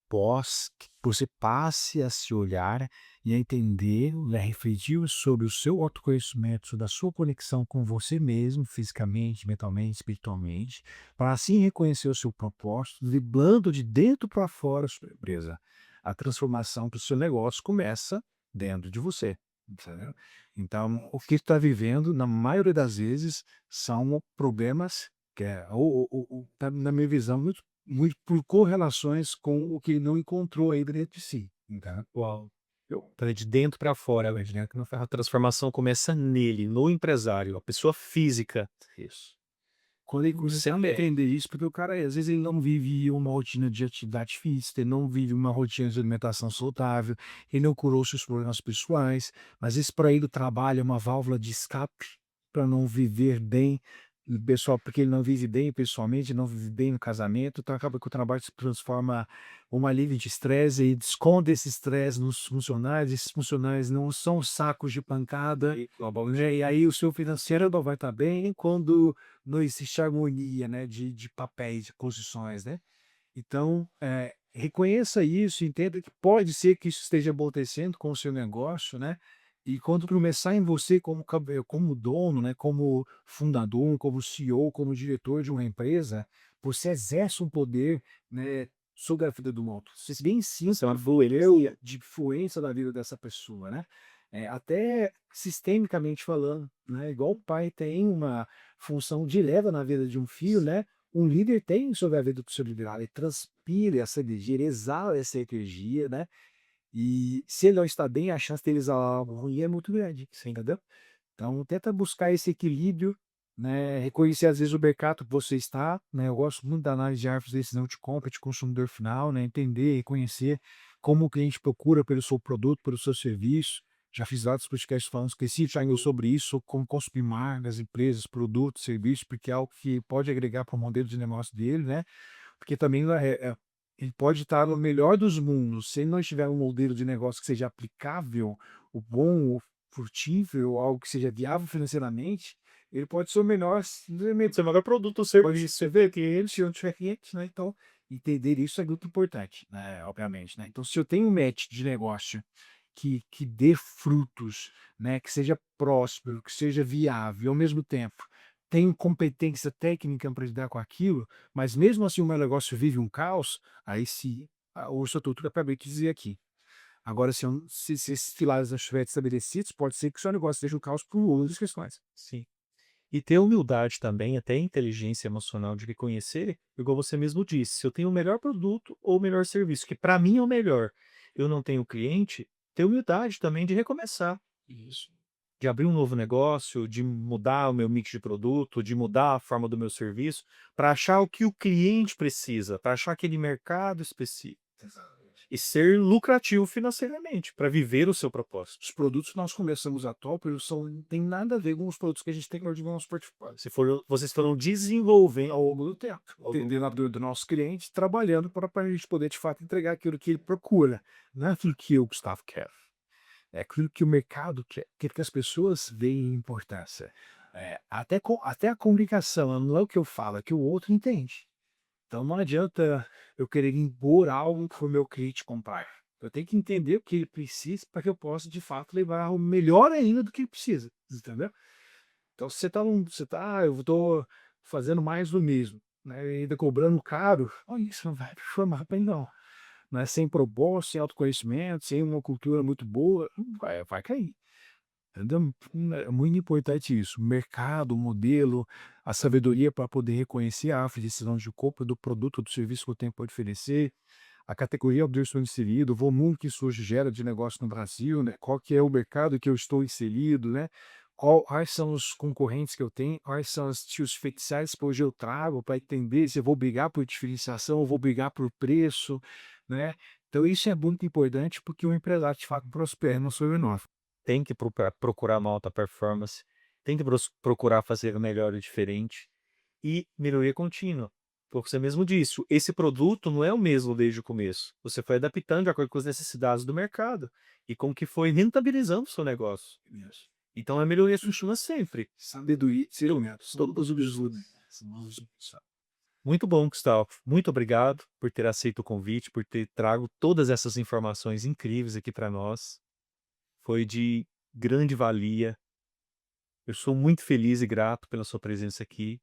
pós que você passe a se olhar e a entender, né, refletir sobre o seu autoconhecimento, sobre a sua conexão com você mesmo, fisicamente, mentalmente, espiritualmente, para assim reconhecer o seu propósito, driblando de dentro para fora a sua empresa. A transformação do seu negócio começa dentro de você. Entendeu? Então, o que está vivendo, na maioria das vezes, são problemas que tá, na minha visão, muito por correlações com o que ele não encontrou aí dentro de si, tá. Uau! Tá de dentro para fora, né, que a transformação começa nele, no empresário, a pessoa física. Isso. Quando ele Você começar a é. entender isso, porque o cara, às vezes, ele não vive uma rotina de atividade física, ele não vive uma rotina de alimentação saudável, ele não curou seus problemas pessoais, mas vezes para ele o trabalho é uma válvula de escape para não viver bem pessoal, porque ele não vive bem pessoalmente, não vive bem no casamento, então acaba que o trabalho se transforma uma alívio de estresse e esconde esse estresse nos funcionários, esses funcionários não são sacos de pancada, né, e aí o seu financeiro não vai estar bem quando não existe harmonia, né, de papéis, de posições, né. Então, reconheça isso, entenda que pode ser que isso esteja acontecendo com o seu negócio, né, e quando começar em você como dono, né, como fundador, como CEO, como diretor de uma empresa, você exerce um poder, né, sobre a vida do outro. Você bem sim, você é uma voleira de influência na vida dessa pessoa, né. Até sistemicamente falando, né, igual o pai tem uma função direta na vida de um filho, né, um líder tem sobre a vida do seu liderado, ele transpira essa energia, ele exala essa energia, né, e se ele não está bem, a chance dele exalar algo ruim é muito grande, você entendeu? Então tenta buscar esse equilíbrio, né, reconhecer às vezes o mercado que você está, né, eu gosto muito da análise de árvores de decisão de compra de consumidor final, né, entender e conhecer como o cliente procura pelo seu produto, pelo seu serviço. Já fiz vários podcasts falando especificamente sobre isso, como consumir marcas, empresas, produtos, serviços, porque é algo que pode agregar para o modelo de negócio dele, né? Porque também ele pode estar no melhor dos mundos, se ele não tiver um modelo de negócio que seja aplicável, o bom, o frutífero, algo que seja viável financeiramente, ele pode ser o melhor, simplesmente Seu maior produto ou pode serviço. ser ver cliente, se não tiver cliente, né? Então, entender isso é muito importante, né? Obviamente, né? Então, se eu tenho um match de negócio que dê frutos, né? Que seja próspero, que seja viável, e ao mesmo tempo tenho competência técnica para lidar com aquilo, mas mesmo assim o meu negócio vive um caos, aí sim, a estrutura para bem dizer aqui. Agora, se esses pilares não estiverem estabelecidos, pode ser que o seu negócio esteja um caos por outras questões. Sim. E ter humildade também, até inteligência emocional de reconhecer, igual você mesmo disse, se eu tenho o melhor produto ou o melhor serviço, que para mim é o melhor, eu não tenho cliente, ter humildade também de recomeçar, Isso. de abrir um novo negócio, de mudar o meu mix de produto, de mudar a forma do meu serviço, para achar o que o cliente precisa, para achar aquele mercado específico Exatamente. e ser lucrativo financeiramente, para viver o seu propósito. Os produtos que nós começamos a top, eles não tem nada a ver com os produtos que a gente tem hoje no nosso portfólio. Vocês foram desenvolvendo Ao longo do tempo, entendendo a dor do nosso cliente, trabalhando para a gente poder, de fato, entregar aquilo que ele procura, não é aquilo que eu, Gustavo, quero. É aquilo que o mercado quer, aquilo que as pessoas veem importância. Até a comunicação, não é o que eu falo, é o que o outro entende. Então não adianta eu querer impor algo para o meu cliente comprar. Eu tenho que entender o que ele precisa para que eu possa, de fato, levar algo melhor ainda do que ele precisa, entendeu? Então, se eu estou fazendo mais do mesmo, né, e ainda cobrando caro, olha isso não vai formar bem não. Né, sem propósito, sem autoconhecimento, sem uma cultura muito boa, vai cair. Entendeu? É muito importante isso. O mercado, o modelo, a sabedoria para poder reconhecer a decisão de compra do produto ou do serviço que eu tenho para oferecer, a categoria onde eu estou inserido, o volume que isso hoje gera de negócio no Brasil, né? Qual que é o mercado que eu estou inserido, né? Quais são os concorrentes que eu tenho, quais são os tios feitiçais que hoje eu trago para entender se eu vou brigar por diferenciação, ou vou brigar por preço, né? Então isso é muito importante porque o empresário de fato prospera no seu negócio. tem que procurar uma alta performance, tem que procurar fazer o melhor e diferente e melhoria contínua. Porque você mesmo disse, esse produto não é o mesmo desde o começo. Você foi adaptando de acordo com as necessidades do mercado e com que foi rentabilizando o seu negócio. Isso. Então a melhoria contínua sempre. Sabedoria, ciência, todos os estudos. Muito bom, Gustavo. Muito obrigado por ter aceito o convite, por ter trago todas essas informações incríveis aqui para nós. Foi de grande valia. Eu sou muito feliz e grato pela sua presença aqui.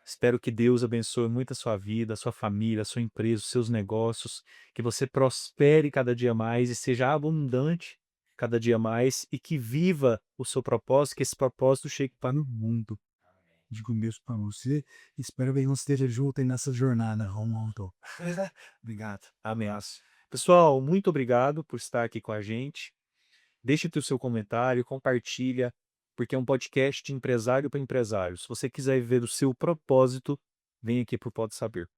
Espero que Deus abençoe muito a sua vida, a sua família, a sua empresa, os seus negócios, que você prospere cada dia mais e seja abundante cada dia mais e que viva o seu propósito, que esse propósito chegue para o mundo. Digo mesmo para você, espero que você esteja junto aí nessa jornada, Romualdo. Obrigado. Ameaço. Pessoal, muito obrigado por estar aqui com a gente. Deixe o seu comentário, compartilha, porque é um podcast de empresário para empresário. Se você quiser ver o seu propósito, vem aqui para o Pode Saber.